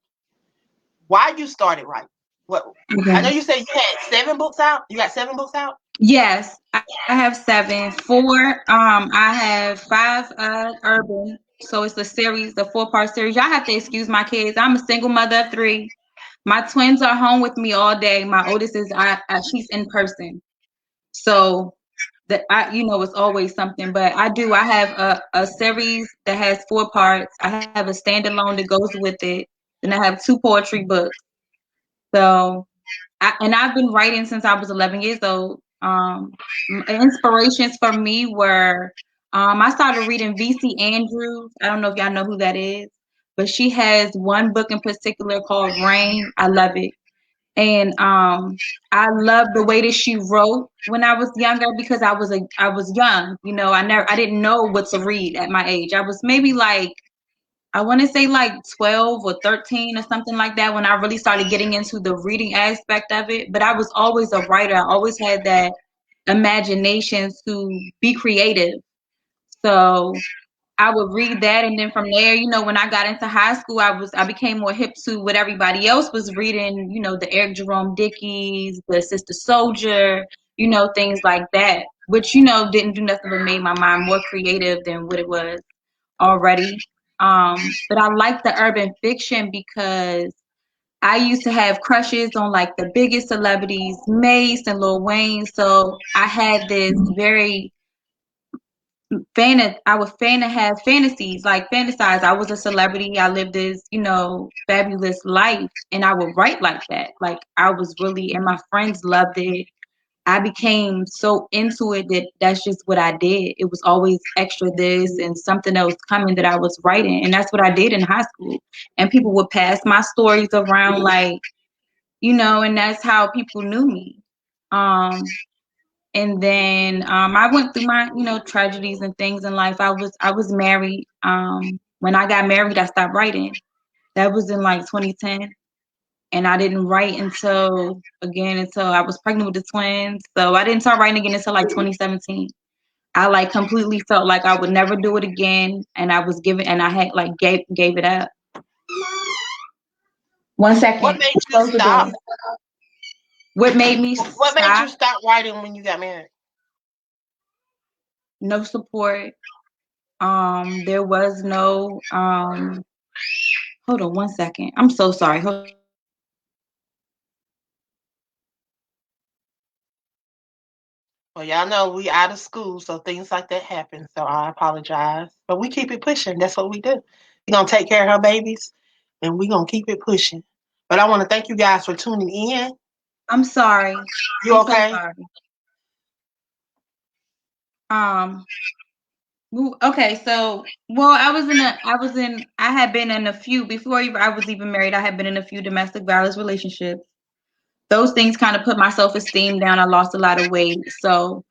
why you started writing, What? Okay. I know you said you had 7 books out. You got 7 books out? Yes, I have 7. 4. I have 5 urban. So it's a series, the 4-part series. Y'all have to excuse my kids. I'm a single mother of 3. My twins are home with me all day. My oldest is she's in person. So that it's always something. But I have a series that has 4 parts. I have a standalone that goes with it. Then I have 2 poetry books. So I've been writing since I was 11 years old. Inspirations for me were I started reading V.C. Andrews. I don't know if y'all know who that is, but she has one book in particular called Rain. I love it. And I love the way that she wrote when I was younger, because I was young. I didn't know what to read at my age. I was maybe like, I want to say like 12 or 13 or something like that when I really started getting into the reading aspect of it. But I was always a writer. I always had that imagination to be creative. So I would read that, and then from there, when I got into high school, I became more hip to what everybody else was reading. The Eric Jerome Dickies, the Sister Soldier, things like that, which didn't do nothing but made my mind more creative than what it was already. But I like the urban fiction because I used to have crushes on like the biggest celebrities, Mace and Lil Wayne. So I had this very I was fan to have fantasies, like fantasize. I was a celebrity. I lived this, fabulous life, and I would write like that. Like I was really, and my friends loved it. I became so into it that that's just what I did. It was always extra this and something that was coming that I was writing. And that's what I did in high school. And people would pass my stories around like, and that's how people knew me. And then I went through my, tragedies and things in life. I was married. When I got married, I stopped writing. That was in like 2010. And I didn't write until I was pregnant with the twins. So I didn't start writing again until like 2017. I like completely felt like I would never do it again. And I had like gave it up. 1 second. What made you stop? What made me What made you stop writing when you got married? No support. There was no hold on 1 second. I'm so sorry. Well, y'all know we out of school, so things like that happen. So I apologize. But we keep it pushing. That's what we do. We're going to take care of her babies, and we're going to keep it pushing. But I want to thank you guys for tuning in. I'm sorry. You okay? So sorry. Okay, so I had been in a few before I was even married. I had been in a few domestic violence relationships. Those things kind of put my self-esteem down. I lost a lot of weight. So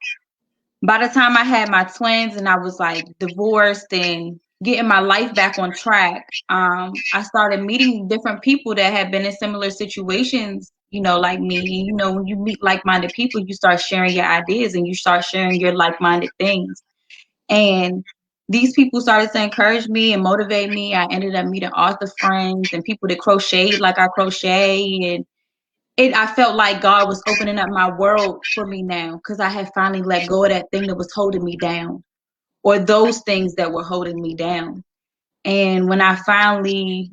by the time I had my twins and I was like divorced and getting my life back on track, I started meeting different people that had been in similar situations, like me. When you meet like-minded people, you start sharing your ideas and you start sharing your like-minded things. And these people started to encourage me and motivate me. I ended up meeting author friends and people that crocheted like I crochet. And I felt like God was opening up my world for me now, because I had finally let go of that thing that was holding me down, or those things that were holding me down. And when I finally,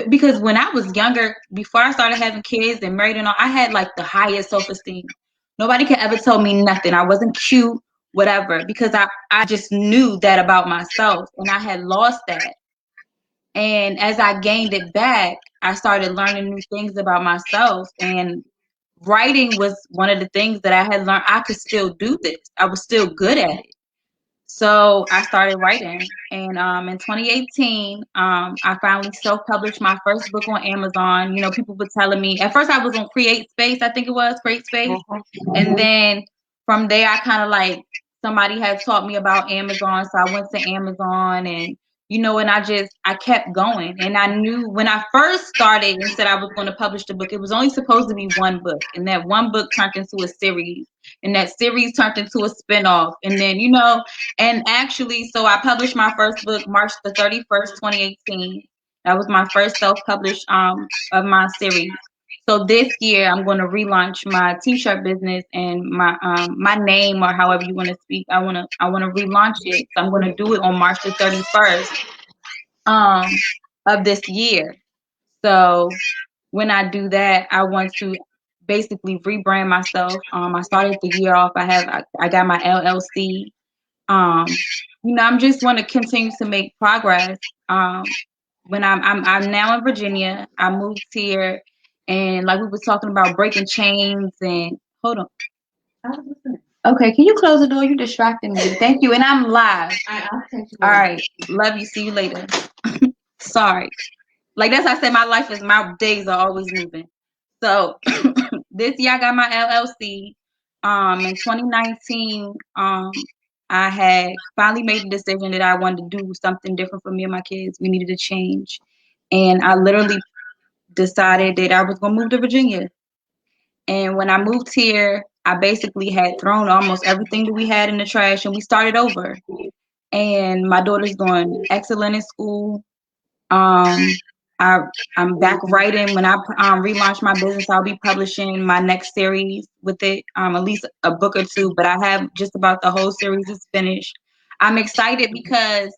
because when I was younger, before I started having kids and married and all, I had like the highest self-esteem. Nobody could ever tell me nothing. I wasn't cute, whatever, because I just knew that about myself, and I had lost that. And as I gained it back, I started learning new things about myself. And writing was one of the things that I had learned. I could still do this. I was still good at it. So I started writing. And in 2018, I finally self-published my first book on Amazon. People were telling me, at first I was on Create Space, I think it was, Create Space. And then from there, I kind of like, somebody had taught me about Amazon. So I went to Amazon and, and I kept going. And I knew when I first started and said I was going to publish the book, it was only supposed to be one book. And that one book turned into a series. And that series turned into a spinoff. And then, and actually, so I published my first book March the 31st, 2018. That was my first self-published of my series. So this year I'm going to relaunch my t-shirt business and my name, or however you want to speak. I want to relaunch it. So I'm going to do it on March the 31st of this year. So when I do that, I want to basically rebrand myself. I started the year off. I got my LLC. I'm just want to continue to make progress. When I'm now in Virginia, I moved here, and like we were talking about breaking chains and hold on. Okay, can you close the door? You distracting me. Thank you. And I'm live. All right. Love you. See you later. Sorry. Like that's I said, my days are always moving. So this year I got my LLC. In 2019, I had finally made the decision that I wanted to do something different for me and my kids. We needed a change. And I literally decided that I was going to move to Virginia. And when I moved here, I basically had thrown almost everything that we had in the trash and we started over. And my daughter's doing excellent in school. I'm back writing. When I relaunch my business, I'll be publishing my next series with it, at least a book or two, but I have just about the whole series is finished. I'm excited because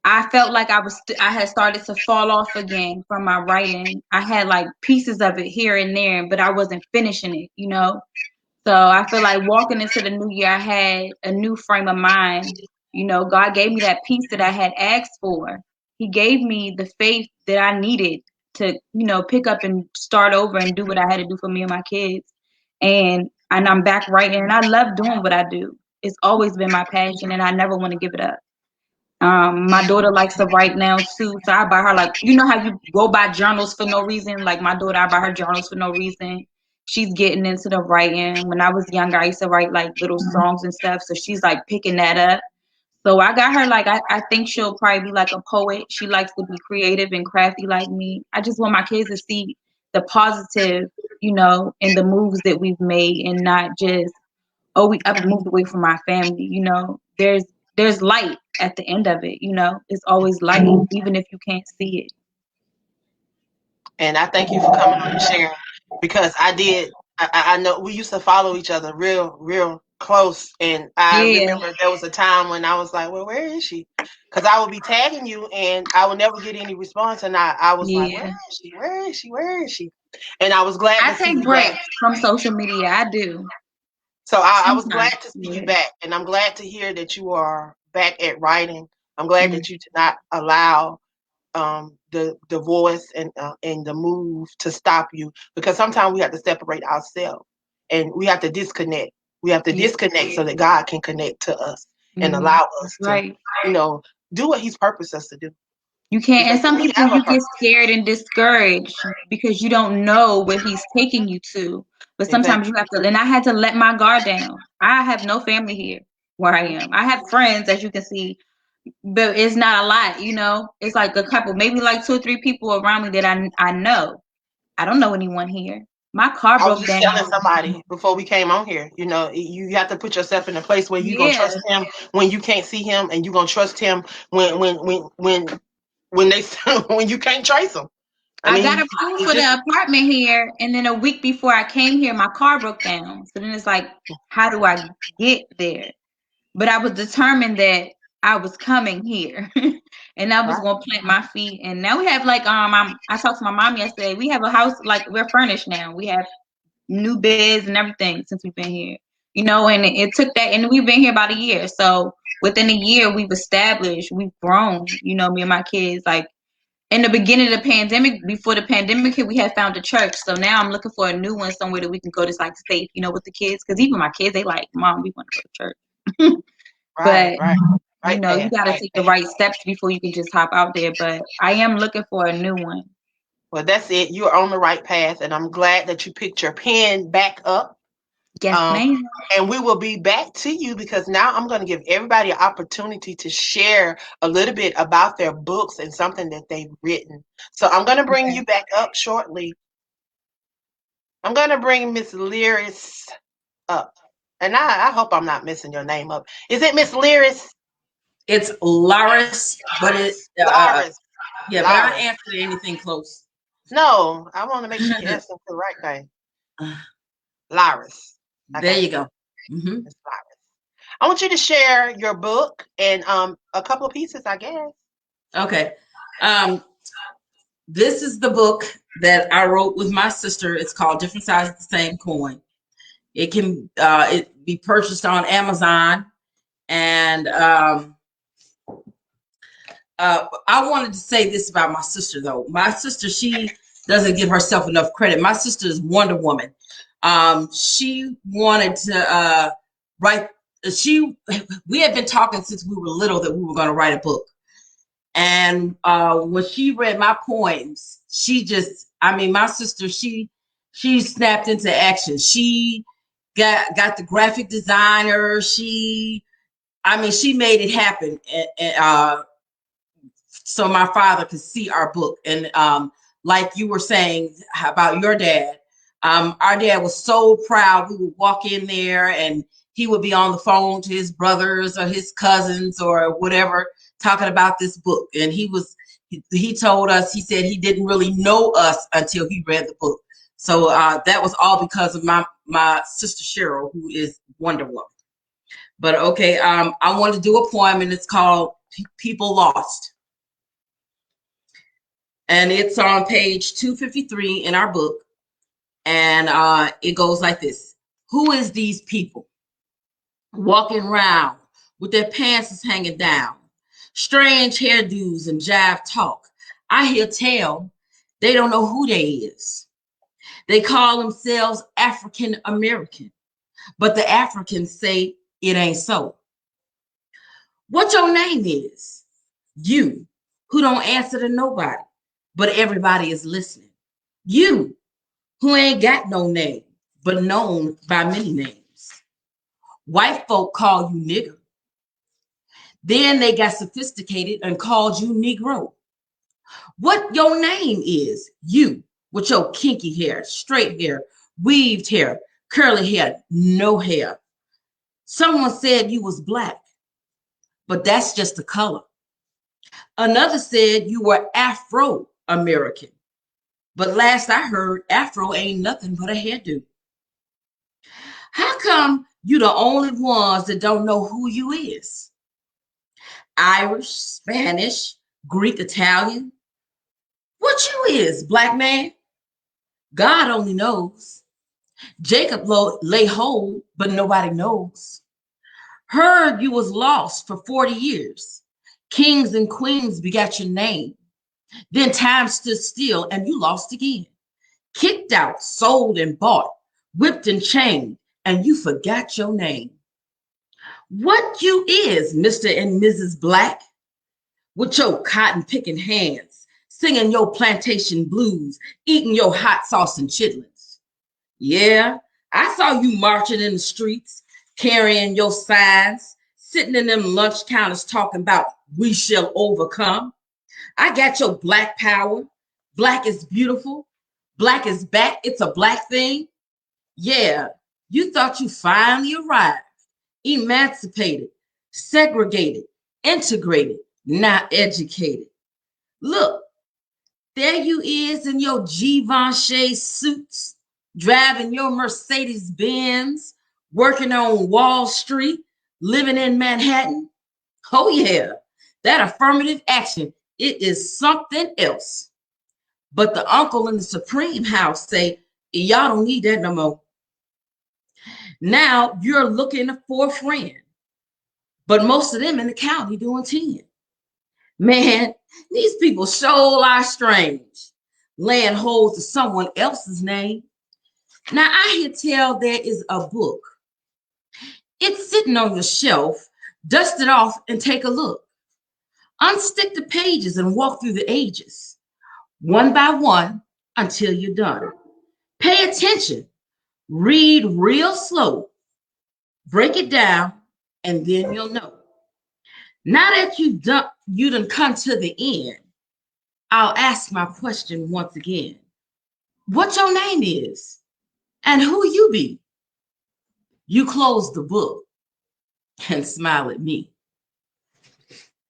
I felt like I had started to fall off again from my writing. I had like pieces of it here and there, but I wasn't finishing it, So I feel like walking into the new year, I had a new frame of mind. God gave me that peace that I had asked for. He gave me the faith that I needed to, pick up and start over and do what I had to do for me and my kids. And I'm back writing, and I love doing what I do. It's always been my passion, and I never want to give it up. My daughter likes to write now too, so I buy her how you go buy journals for no reason. Like my daughter, I buy her journals for no reason. She's getting into the writing. When I was younger, I used to write like little songs and stuff, so she's like picking that up. So I got her I think she'll probably be like a poet. She likes to be creative and crafty like me. I just want my kids to see the positive, in the moves that we've made, and not just we moved away from our family. There's light at the end of it. It's always light, even if you can't see it. And I thank you for coming on and sharing, because I know we used to follow each other real close. And I remember there was a time when I was like, well, where is she? Because I would be tagging you and I would never get any response. And I was like, where is she? Where is she? Where is she? And I was glad to see you breaks from social media. I do. So I was glad to see you back. And I'm glad to hear that you are back at writing. I'm glad that you did not allow the voice and the move to stop you, because sometimes we have to separate ourselves and we have to disconnect. We have to disconnect so that God can connect to us and allow us to, do what He's purposed us to do. You can't, and some people you get scared and discouraged because you don't know where He's taking you to. But sometimes you have to, and I had to let my guard down. I have no family here where I am. I have friends, as you can see, but it's not a lot, It's like a couple, maybe like 2 or 3 people around me that I know. I don't know anyone here. My car broke down. I was just telling somebody before we came on here, you have to put yourself in a place where you're gonna trust Him when you can't see Him, and you're gonna trust Him when you can't trace Him. I got approved for the apartment here, and then a week before I came here, my car broke down. So then it's like, how do I get there? But I was determined that I was coming here, and I was gonna plant my feet. And now we have I talked to my mom yesterday. We have a house, we're furnished now. We have new beds and everything since we've been here. And it took that, and we've been here about a year. So within a year, we've established, we've grown. Me and my kids. In the beginning of the pandemic, before the pandemic hit, we had found a church. So now I'm looking for a new one, somewhere that we can go to safe, with the kids. Because even my kids, they like, Mom, we want to go to church. But you got to take the right steps before you can just hop out there. But I am looking for a new one. Well, that's it. You're on the right path, and I'm glad that you picked your pen back up. Yes, ma'am. And we will be back to you, because now I'm going to give everybody an opportunity to share a little bit about their books and something that they've written. So I'm going to bring you back up shortly. I'm going to bring Miss Lyris up. And I hope I'm not messing your name up. Is it Miss Lyris? It's Lyris, but it's Lyris. Yeah, but I don't answer anything close. No, I want to make sure you're asking the right thing. Lyris. There you go. It's Lyris. I want you to share your book and a couple of pieces, I guess. Okay. This is the book that I wrote with my sister. It's called Different Sides of the Same Coin. It can it be purchased on Amazon. And I wanted to say this about my sister, though. My sister, she doesn't give herself enough credit. My sister is Wonder Woman. She wanted to write. We had been talking since we were little that we were going to write a book. And when she read my poems, she just, I mean, my sister, she snapped into action. She got the graphic designer. She made it happen. And so my father could see our book. And like you were saying about your dad, our dad was so proud. We would walk in there and he would be on the phone to his brothers or his cousins or whatever, talking about this book. And he told us, he said he didn't really know us until he read the book. So that was all because of my sister Cheryl, who is Wonder Woman. But okay, I want to do a poem, and it's called People Lost. And it's on page 253 in our book. And it goes like this. Who is these people walking around with their pants hanging down, strange hairdos and jive talk? I hear tell they don't know who they is. They call themselves African American, but the Africans say it ain't so. What your name is? You, who don't answer to nobody, but everybody is listening. You, who ain't got no name, but known by many names. White folk call you nigger. Then they got sophisticated and called you Negro. What your name is? You, with your kinky hair, straight hair, weaved hair, curly hair, no hair. Someone said you was black, but that's just the color. Another said you were Afro-American, but last I heard, Afro ain't nothing but a hairdo. How come you the only ones that don't know who you is? Irish, Spanish, Greek, Italian? What you is, black man? God only knows. Jacob lay hold, but nobody knows. Heard you was lost for 40 years. Kings and queens begot your name. Then time stood still and you lost again. Kicked out, sold and bought, whipped and chained, and you forgot your name. What you is, Mr. and Mrs. Black, with your cotton picking hands, singing your plantation blues, eating your hot sauce and chitlins. Yeah, I saw you marching in the streets, carrying your signs, sitting in them lunch counters talking about we shall overcome. I got your black power. Black is beautiful. Black is back. It's a black thing. Yeah, you thought you finally arrived, emancipated, segregated, integrated, not educated. Look, there you is in your Givenchy suits, driving your Mercedes Benz, working on Wall Street, living in Manhattan. Oh yeah, that affirmative action, it is something else. But the uncle in the Supreme House say, y'all don't need that no more. Now you're looking for a friend, but most of them in the county doing 10. Man, these people sure are strange, laying hold to someone else's name. Now I hear tell there is a book. It's sitting on your shelf. Dust it off and take a look. Unstick the pages and walk through the ages, one by one until you're done. Pay attention. Read real slow. Break it down, and then you'll know. Now that you done come to the end, I'll ask my question once again. What your name is, and who you be? You close the book and smile at me.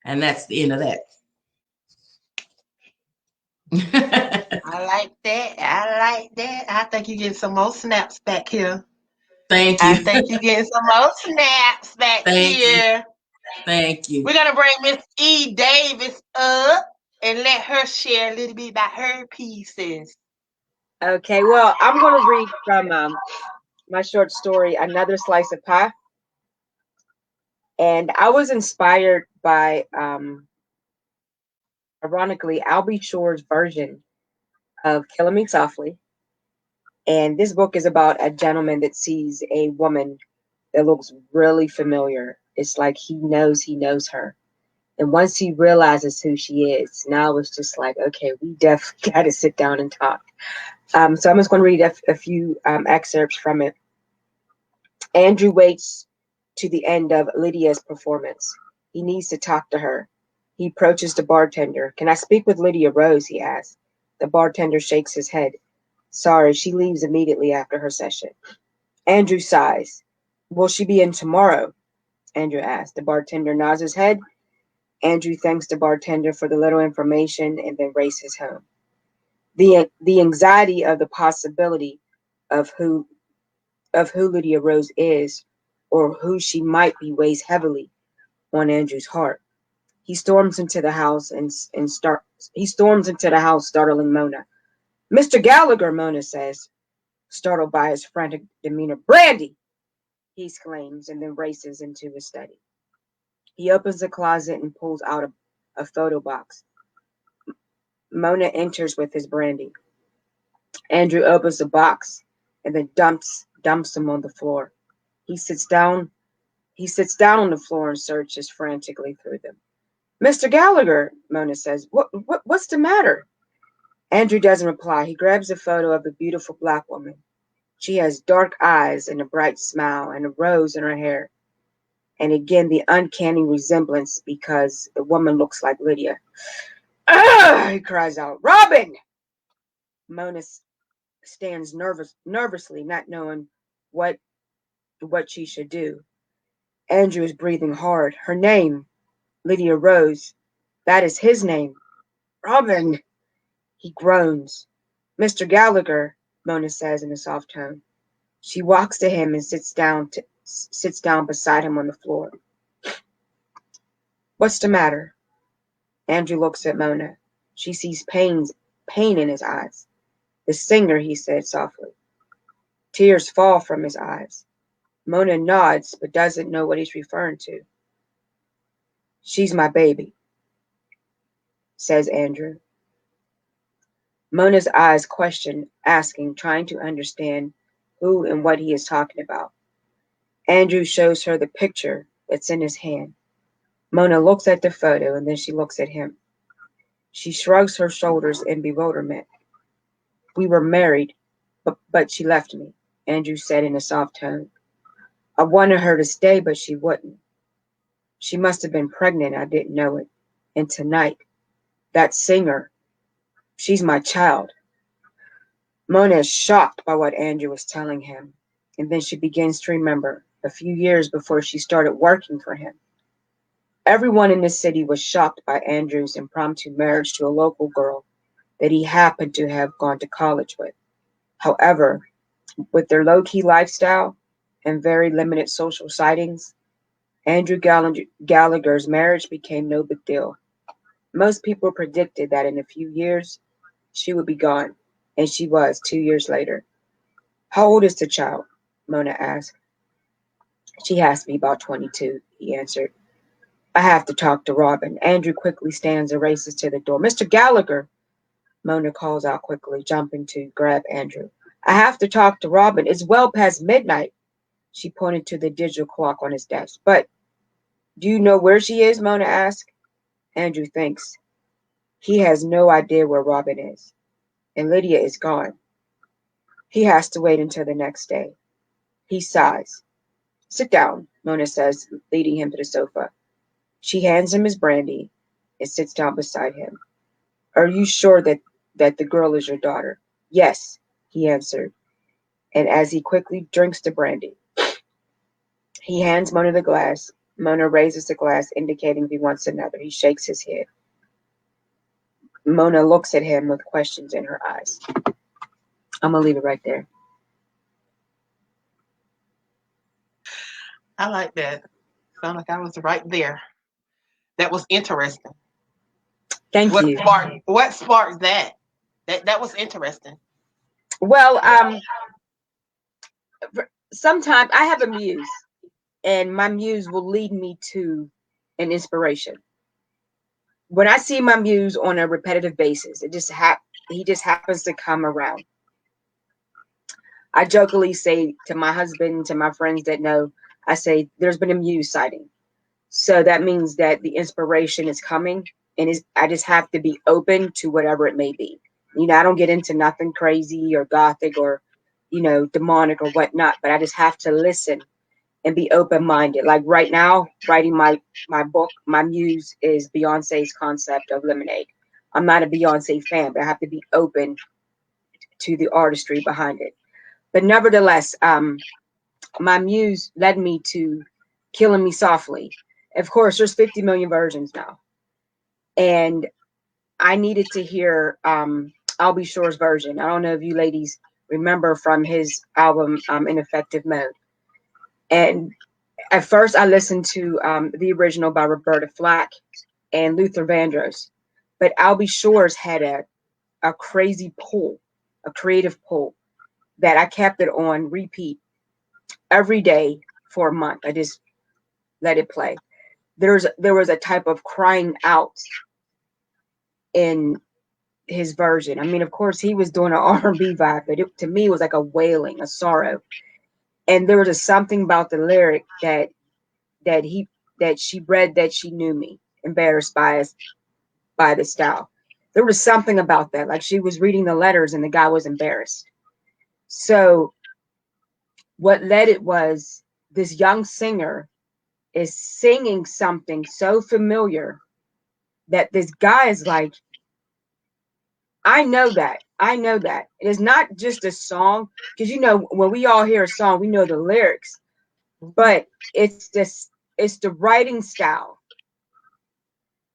And that's the end of that. I like that. I like that. I think you're getting some more snaps back here. Thank I you. think you're getting some more snaps back Thank you. here. Thank you. We're going to bring Miss E. Davis up and let her share a little bit about her pieces. Okay, well, I'm going to read from my short story, Another Slice of Pie. And I was inspired by, ironically, Albie Shore's version of Killing Me Softly. And this book is about a gentleman that sees a woman that looks really familiar. It's like he knows her. And once he realizes who she is, now it's just like, okay, we definitely got to sit down and talk. So I'm just going to read a few excerpts from it. Andrew waits to the end of Lydia's performance. He needs to talk to her. He approaches the bartender. Can I speak with Lydia Rose? He asks. The bartender shakes his head. Sorry, she leaves immediately after her session. Andrew sighs. Will she be in tomorrow? Andrew asks. The bartender nods his head. Andrew thanks the bartender for the little information and then races home. The anxiety of the possibility of who Lydia Rose is or who she might be weighs heavily on Andrew's heart. He storms into the house startling Mona. Mr. Gallagher, Mona says, startled by his frantic demeanor. Brandy! He exclaims and then races into his study. He opens the closet and pulls out a photo box. Mona enters with his brandy. Andrew opens the box and then dumps them on the floor. He sits down on the floor and searches frantically through them. Mr. Gallagher, Mona says, what's the matter? Andrew doesn't reply. He grabs a photo of the beautiful black woman. She has dark eyes and a bright smile and a rose in her hair. And again, the uncanny resemblance because the woman looks like Lydia. He cries out, Robin! Mona stands nervously, not knowing what she should do. Andrew is breathing hard. Her name, Lydia Rose, that is his name. Robin! He groans. Mr. Gallagher, Mona says in a soft tone. She walks to him and sits down beside him on the floor. What's the matter? Andrew looks at Mona. She sees pain in his eyes. The singer, he said softly. Tears fall from his eyes. Mona nods, but doesn't know what he's referring to. She's my baby, says Andrew. Mona's eyes question, asking, trying to understand who and what he is talking about. Andrew shows her the picture that's in his hand. Mona looks at the photo and then she looks at him. She shrugs her shoulders in bewilderment. We were married, but she left me, Andrew said in a soft tone. I wanted her to stay, but she wouldn't. She must have been pregnant. I didn't know it. And tonight, that singer, she's my child. Mona is shocked by what Andrew was telling him, and then she begins to remember a few years before she started working for him. Everyone in the city was shocked by Andrew's impromptu marriage to a local girl that he happened to have gone to college with. However, with their low-key lifestyle and very limited social sightings, Andrew Gallagher's marriage became no big deal. Most people predicted that in a few years, she would be gone, and she was 2 years later. How old is the child? Mona asked. She has to be about 22, he answered. I have to talk to Robin. Andrew quickly stands and races to the door. Mr. Gallagher, Mona calls out quickly, jumping to grab Andrew. I have to talk to Robin. It's well past midnight. She pointed to the digital clock on his desk. But do you know where she is? Mona asked. Andrew thinks. He has no idea where Robin is. And Lydia is gone. He has to wait until the next day. He sighs. Sit down, Mona says, leading him to the sofa. She hands him his brandy and sits down beside him. Are you sure that the girl is your daughter? Yes, he answered. And as he quickly drinks the brandy, he hands Mona the glass. Mona raises the glass, indicating he wants another. He shakes his head. Mona looks at him with questions in her eyes. I'm going to leave it right there. I like that. Sound like I was right there. That was interesting. Thank you. What sparked that? That was interesting. Well, sometimes I have a muse, and my muse will lead me to an inspiration. When I see my muse on a repetitive basis, he just happens to come around. I jokingly say to my husband, to my friends that know, I say, there's been a muse sighting. So that means that the inspiration is coming, and I just have to be open to whatever it may be. You know, I don't get into nothing crazy or gothic or, you know, demonic or whatnot, but I just have to listen and be open-minded. Like right now, writing my book, my muse is Beyonce's concept of lemonade. I'm not a Beyonce fan, but I have to be open to the artistry behind it. But nevertheless, my muse led me to Killing Me Softly. Of course, there's 50 million versions now. And I needed to hear I'll Be Sure's version. I don't know if you ladies remember from his album, Ineffective Mode. And at first I listened to the original by Roberta Flack and Luther Vandross. But I'll Be Sure's had a crazy pull, a creative pull, that I kept it on repeat every day for a month. I just let it play. There was a type of crying out in his version. I mean, of course, he was doing an R&B vibe, but to me, it was like a wailing, a sorrow. And there was something about the lyric that she read that she knew me, embarrassed by the style. There was something about that, like she was reading the letters and the guy was embarrassed. So what led it was this young singer is singing something so familiar that this guy is like, I know that. It is not just a song, because you know, when we all hear a song, we know the lyrics, but it's the writing style.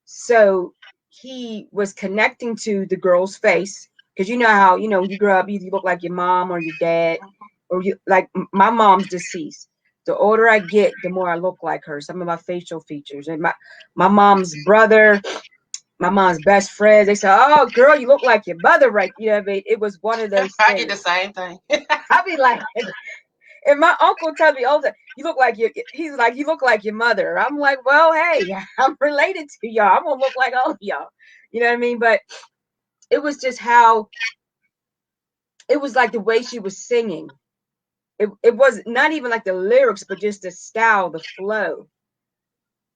So he was connecting to the girl's face, because you know how, you know, when you grow up, you look like your mom or your dad, or you like my mom's deceased. The older I get, the more I look like her. Some of my facial features, and my mom's brother, my mom's best friend, they say, "Oh, girl, you look like your mother," right? You know what I mean? It was one of those things. I get the same thing. I be like, and my uncle tells me all the time, he's like, you look like your mother. I'm like, well, hey, I'm related to y'all. I'm gonna look like all of y'all. You know what I mean? But it was just how, it was like the way she was singing. It was not even like the lyrics, but just the style, the flow.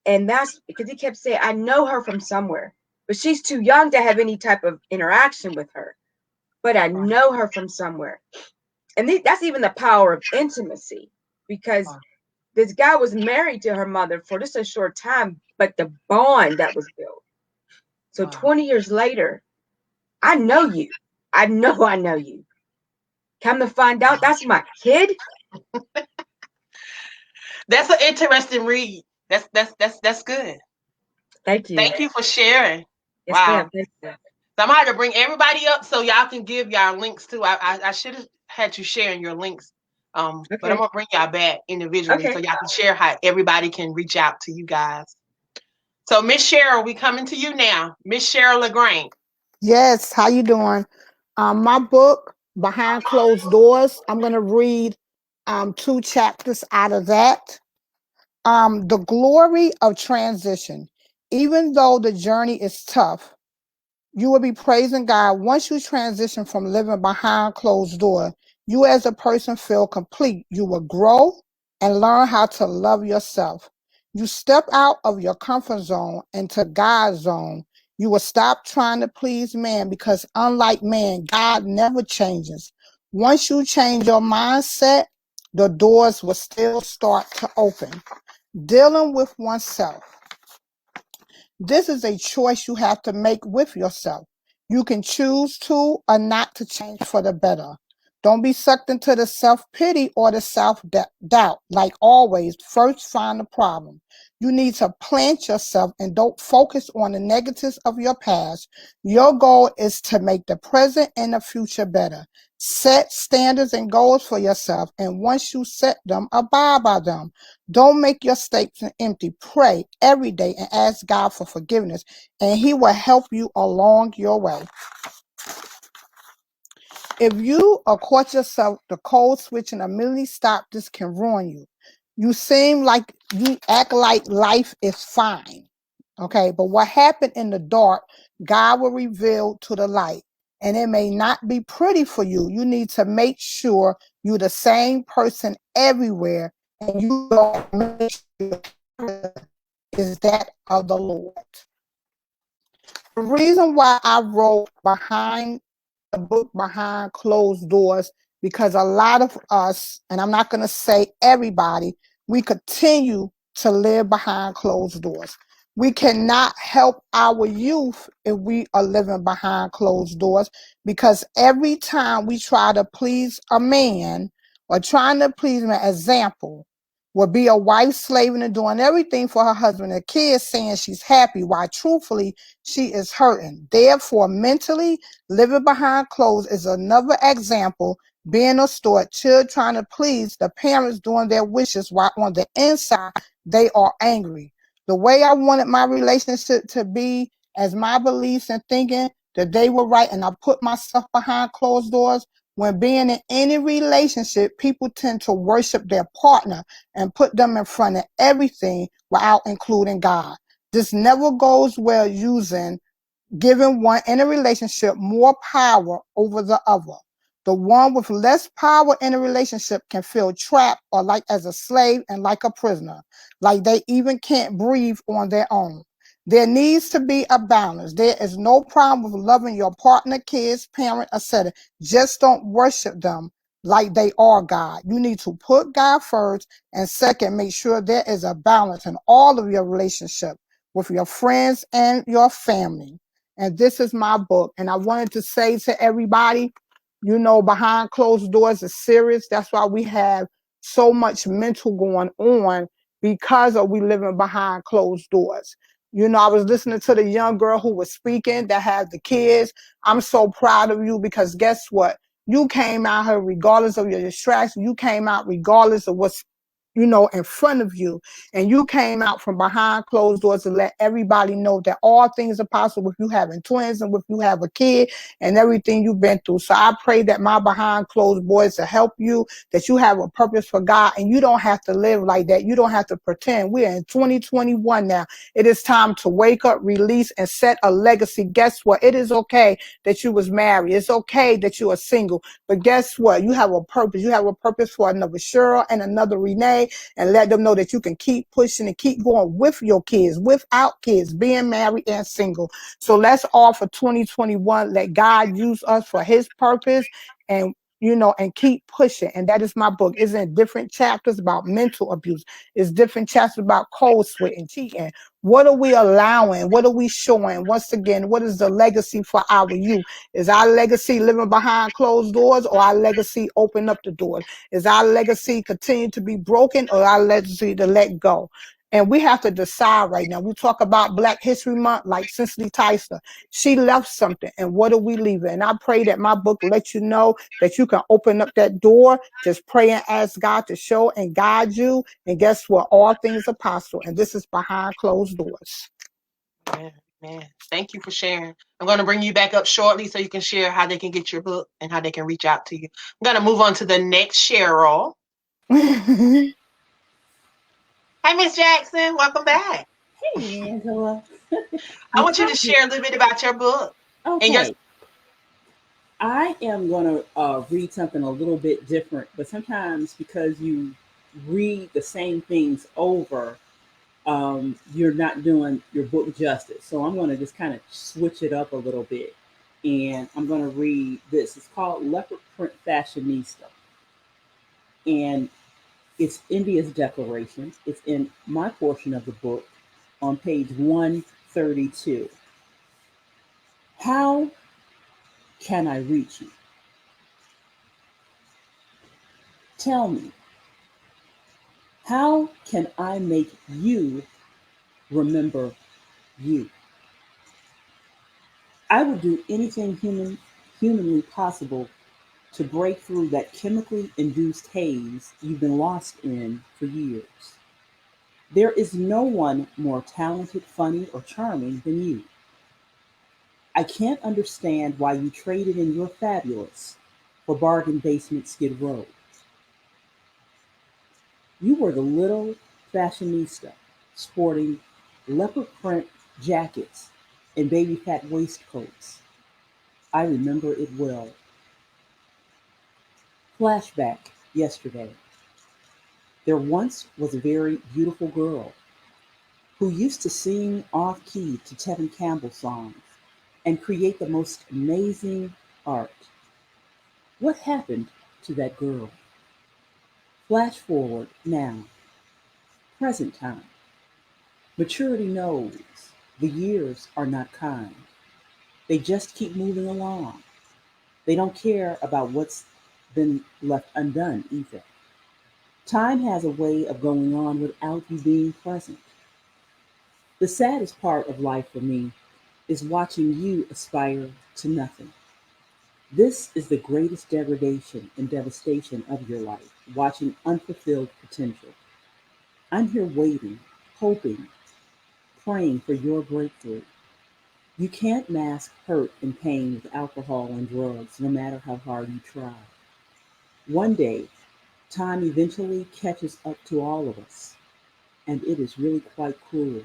And that's because he kept saying, I know her from somewhere, but she's too young to have any type of interaction with her. But I know her from somewhere. And that's even the power of intimacy, because this guy was married to her mother for just a short time, but the bond that was built. So 20 years later, I know you. I know you. Come to find out, that's my kid. That's an interesting read. That's good. Thank you. Thank you for sharing. Yes, wow. Thank you. So I'm going to bring everybody up so y'all can give y'all links too. I should have had you sharing your links. But I'm going to bring y'all back individually so y'all can share how everybody can reach out to you guys. So Miss Cheryl, we coming to you now. Miss Cheryl Lagrange. Yes, how you doing? My book, Behind Closed Doors, I'm going to read 2 chapters out of that. The glory of transition. Even though the journey is tough, you will be praising God once you transition from living behind closed doors. You as a person feel complete. You will grow and learn how to love yourself. You step out of your comfort zone into God's zone. You will stop trying to please man, because unlike man, God never changes. Once you change your mindset, the doors will still start to open. Dealing with oneself. This is a choice you have to make with yourself. You can choose to or not to change for the better. Don't be sucked into the self-pity or the self-doubt. Like always, first find the problem. You need to plant yourself and don't focus on the negatives of your past. Your goal is to make the present and the future better. Set standards and goals for yourself, and once you set them, abide by them. Don't make your statements empty. Pray every day and ask God for forgiveness, and He will help you along your way. If you are caught yourself the code switch and immediately stop, this can ruin you. You seem like you act like life is fine. Okay, but what happened in the dark, God will reveal to the light. And it may not be pretty for you. You need to make sure you're the same person everywhere, and you don't make sure is that of the Lord. The reason why I wrote behind the book Behind Closed Doors, because a lot of us, and I'm not going to say everybody, we continue to live behind closed doors. We cannot help our youth if we are living behind closed doors, because every time we try to please a man or trying to please an example would be a wife slaving and doing everything for her husband, a kid saying she's happy while truthfully she is hurting. Therefore, mentally, living behind closed is another example. Being a steward, children trying to please the parents doing their wishes while on the inside they are angry. The way I wanted my relationship to be, as my beliefs and thinking that they were right, and I put myself behind closed doors. When being in any relationship, people tend to worship their partner and put them in front of everything without including God. This never goes well, using giving one in a relationship more power over the other. The one with less power in a relationship can feel trapped or like as a slave and like a prisoner, like they even can't breathe on their own. There needs to be a balance. There is no problem with loving your partner, kids, parent, etc. Just don't worship them like they are God. You need to put God first, and second, make sure there is a balance in all of your relationship with your friends and your family. And this is my book. And I wanted to say to everybody, you know, behind closed doors is serious. That's why we have so much mental going on, because of we living behind closed doors. You know, I was listening to the young girl who was speaking that had the kids. I'm so proud of you, because guess what? You came out here regardless of your distraction. You came out regardless of what's, you know, in front of you. And you came out from behind closed doors to let everybody know that all things are possible with you having twins and with you have a kid and everything you've been through. So I pray that my behind closed doors to help you, that you have a purpose for God, and you don't have to live like that. You don't have to pretend. We're in 2021 now. It is time to wake up, release, and set a legacy. Guess what? It is okay that you was married. It's okay that you are single. But guess what? You have a purpose. You have a purpose for another Cheryl and another Renee, and let them know that you can keep pushing and keep going with your kids, without kids, being married and single. So let's all for 2021, let God use us for his purpose, and you know, and keep pushing. And that is my book. It's in different chapters about mental abuse. It's different chapters about code switching, cheating. What are we allowing? What are we showing? Once again, what is the legacy for our youth? Is our legacy living behind closed doors, or our legacy open up the doors? Is our legacy continue to be broken, or our legacy to let go? And we have to decide right now. We talk about Black History Month, like Cicely Tyson. She left something, and what are we leaving? And I pray that my book lets you know that you can open up that door. Just pray and ask God to show and guide you. And guess what? All things are possible. And this is Behind Closed Doors. Man, thank you for sharing. I'm going to bring you back up shortly so you can share how they can get your book and how they can reach out to you. I'm going to move on to the next Cheryl. Hi, Miss Jackson. Welcome back. Hey, Angela. I want you to share a little bit about your book. Okay. I am going to read something a little bit different, but sometimes because you read the same things over, you're not doing your book justice. So I'm going to just kind of switch it up a little bit. And I'm going to read this. It's called Leopard Print Fashionista. And it's India's declaration. It's in my portion of the book on page 132. How can I reach you? Tell me, how can I make you remember you. I would do anything humanly possible to break through that chemically induced haze you've been lost in for years. There is no one more talented, funny, or charming than you. I can't understand why you traded in your fabulous for bargain basement Skid Row. You were the little fashionista sporting leopard print jackets and baby fat waistcoats. I remember it well. Flashback yesterday. There once was a very beautiful girl who used to sing off key to Tevin Campbell songs and create the most amazing art. What happened to that girl? Flash forward now, present time. Maturity knows the years are not kind. They just keep moving along. They don't care about what's been left undone either. Time has a way of going on without you being present. The saddest part of life for me is watching you aspire to nothing. This is the greatest degradation and devastation of your life, watching unfulfilled potential. I'm here waiting, hoping, praying for your breakthrough. You can't mask hurt and pain with alcohol and drugs, no matter how hard you try. One day, time eventually catches up to all of us, and it is really quite cruel.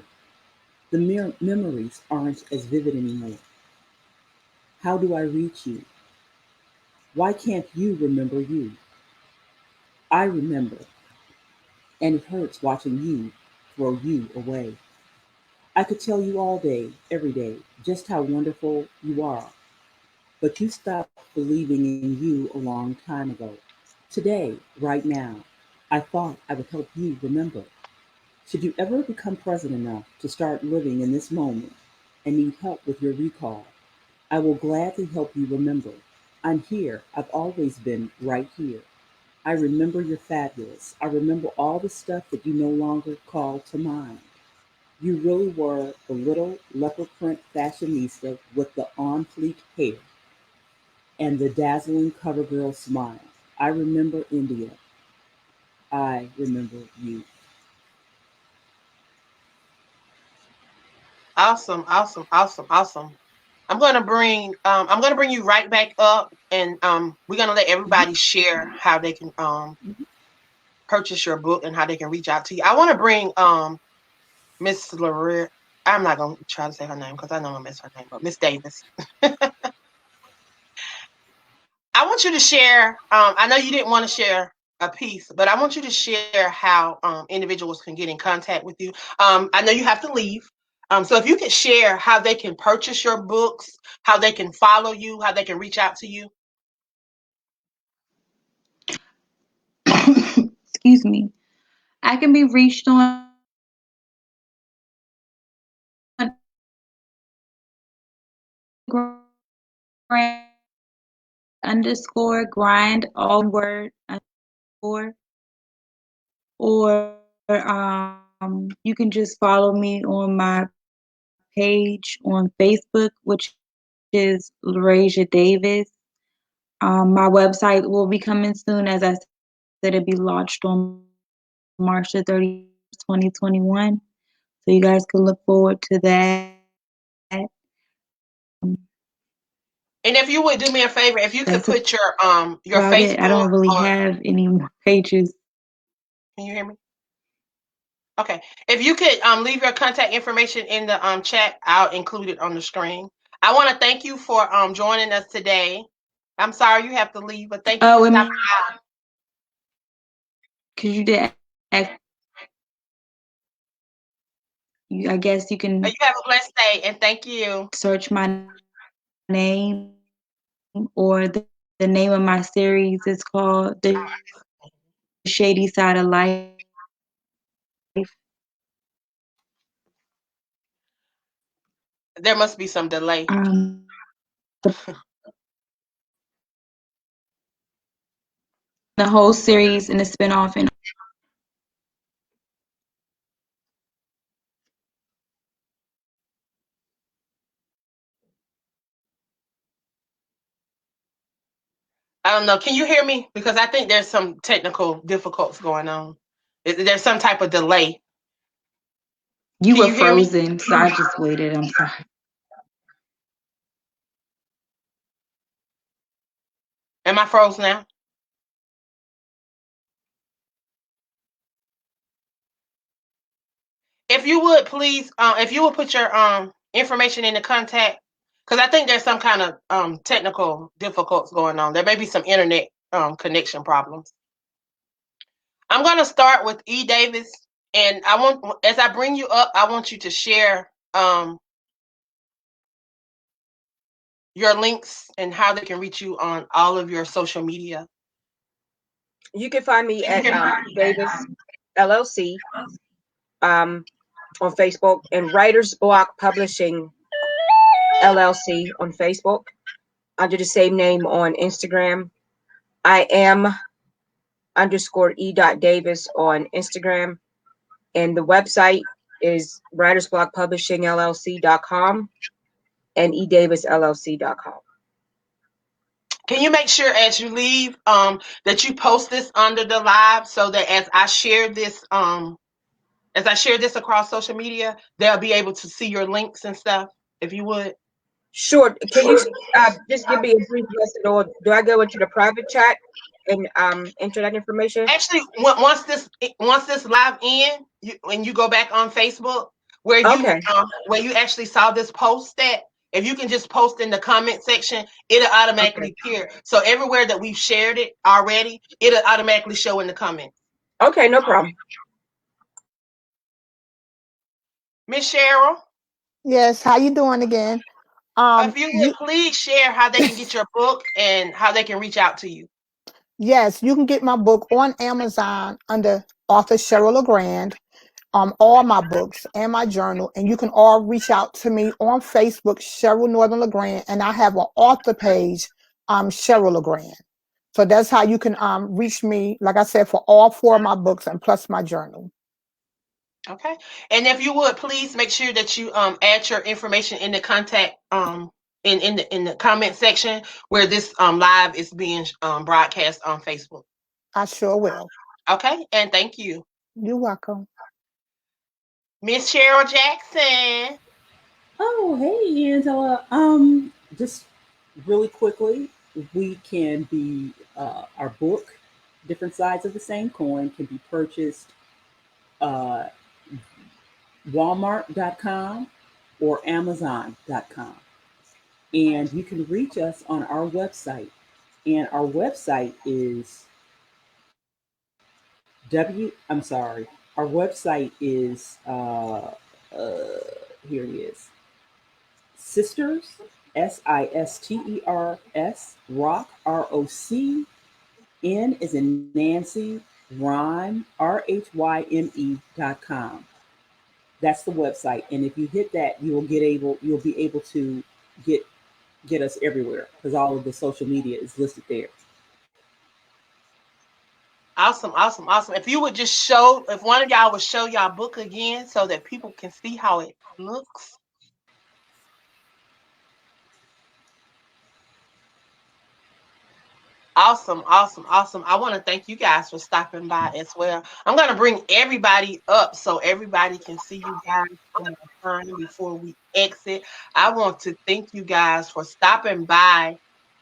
The memories aren't as vivid anymore. How do I reach you? Why can't you remember you? I remember, and it hurts watching you throw you away. I could tell you all day, every day, just how wonderful you are, but you stopped believing in you a long time ago. Today, right now, I thought I would help you remember. Should you ever become present enough to start living in this moment and need help with your recall, I will gladly help you remember. I'm here. I've always been right here. I remember you're fabulous. I remember all the stuff that you no longer call to mind. You really were the little leopard print fashionista with the on fleek hair and the dazzling cover girl smile. I remember India. I remember you. Awesome, awesome, awesome, awesome. I'm gonna bring you right back up, and we're gonna let Mhm, everybody share how they can mhm. purchase your book and how they can reach out to you. I want to bring Miss Lorette. I'm not gonna try to say her name because I know I'm gonna mess her name up. Miss Davis. I want you to share. I know you didn't want to share a piece, but I want you to share how individuals can get in contact with you. I know you have to leave. So if you could share how they can purchase your books, how they can follow you, how they can reach out to you. Excuse me. I can be reached on underscore grind all word underscore, or you can just follow me on my page on Facebook, which is LeRazia Davis. My website will be coming soon. As I said, it'll be launched on March the 30th, 2021. So you guys can look forward to that. And if you would do me a favor, if you could That's put your about it. I Facebook don't really on. have any more pages. Can you hear me? Okay. If you could leave your contact information in the chat, I'll include it on the screen. I want to thank you for joining us today. I'm sorry you have to leave, but thank you for Oh, stopping and by. because you did ask, I guess you You can have a blessed day, and thank you. search my name, or the name of my series is called The Shady Side of Life. There must be some delay. The whole series and the spinoff, and I don't know. Can you hear me? Because I think there's some technical difficulties going on. There's some type of delay. You Can were you hear me? frozen, so I just waited. I'm sorry. Am I frozen now? If you would please, if you would put your information in the contact, because I think there's some kind of technical difficulties going on. There may be some internet connection problems. I'm going to start with E. Davis, and I want, as I bring you up, I want you to share your links and how they can reach you on all of your social media. You can find me at Davis LLC on Facebook, and Writer's Block Publishing LLC on Facebook, under the same name on Instagram. I am _E.Davis on Instagram, and the website is writersblockpublishingllc.com and edavisllc.com. Can you make sure as you leave that you post this under the live, so that as I share this across social media, they'll be able to see your links and stuff, if you would? Sure. Can you just give me a brief lesson, or do I go into the private chat and enter that information? Actually, once this live ends, when you go back on Facebook, where you actually saw this post at, if you can just post in the comment section, it'll automatically appear. So everywhere that we've shared it already, it'll automatically show in the comments. Okay, no problem. Miss Cheryl? Yes, how you doing again? If you would please share how they can get your book and how they can reach out to you. Yes, you can get my book on Amazon under author Cheryl Lagrange. All my books and my journal, and you can all reach out to me on Facebook, Cheryl Northern Lagrange, and I have an author page, Cheryl Lagrange. So that's how you can reach me, like I said, for all 4 of my books and plus my journal. Okay. And if you would please make sure that you add your information in the contact in the comment section where this live is being broadcast on Facebook. I sure will. Okay, and thank you. You're welcome. Miss Cheryl Jackson. Oh, hey, Angela. Just really quickly, we can be our book, Different Sides of the Same Coin, can be purchased Walmart.com or Amazon.com, and you can reach us on our website. And our website is Our website is here it is. Sisters, SISTERS, Rock, ROC, N is in Nancy, Rhyme, RHYME.com. That's the website. And if you hit that, you'll be able to get us everywhere, because all of the social media is listed there. Awesome, awesome, awesome. If you would just if one of y'all would show y'all book again so that people can see how it looks. Awesome, awesome, awesome. I want to thank you guys for stopping by as well. I'm going to bring everybody up so everybody can see you guys on the time before we exit. I want to thank you guys for stopping by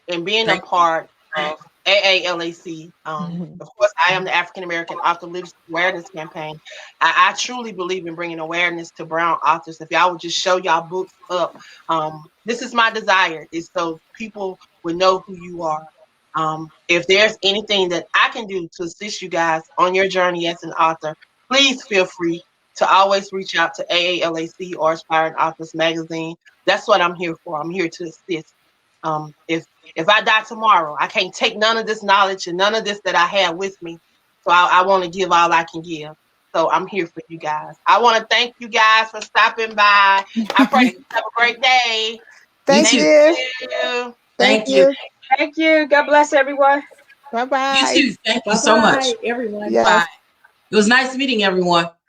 and being a part of AALAC. Of course, I am the African American Author Literacy Awareness Campaign. I truly believe in bringing awareness to brown authors. If y'all would just show y'all books up, this is my desire, is so people would know who you are. If there's anything that I can do to assist you guys on your journey as an author, please feel free to always reach out to AALAC or Aspiring Authors Magazine. That's what I'm here for. I'm here to assist. If I die tomorrow, I can't take none of this knowledge and none of this that I have with me. So I want to give all I can give. So I'm here for you guys. I want to thank you guys for stopping by. I pray you have a great day. Thank you. Thank you. Thank you. God bless everyone. Bye-bye. You too. Thank you so much, everyone. Yes. Bye. It was nice meeting everyone.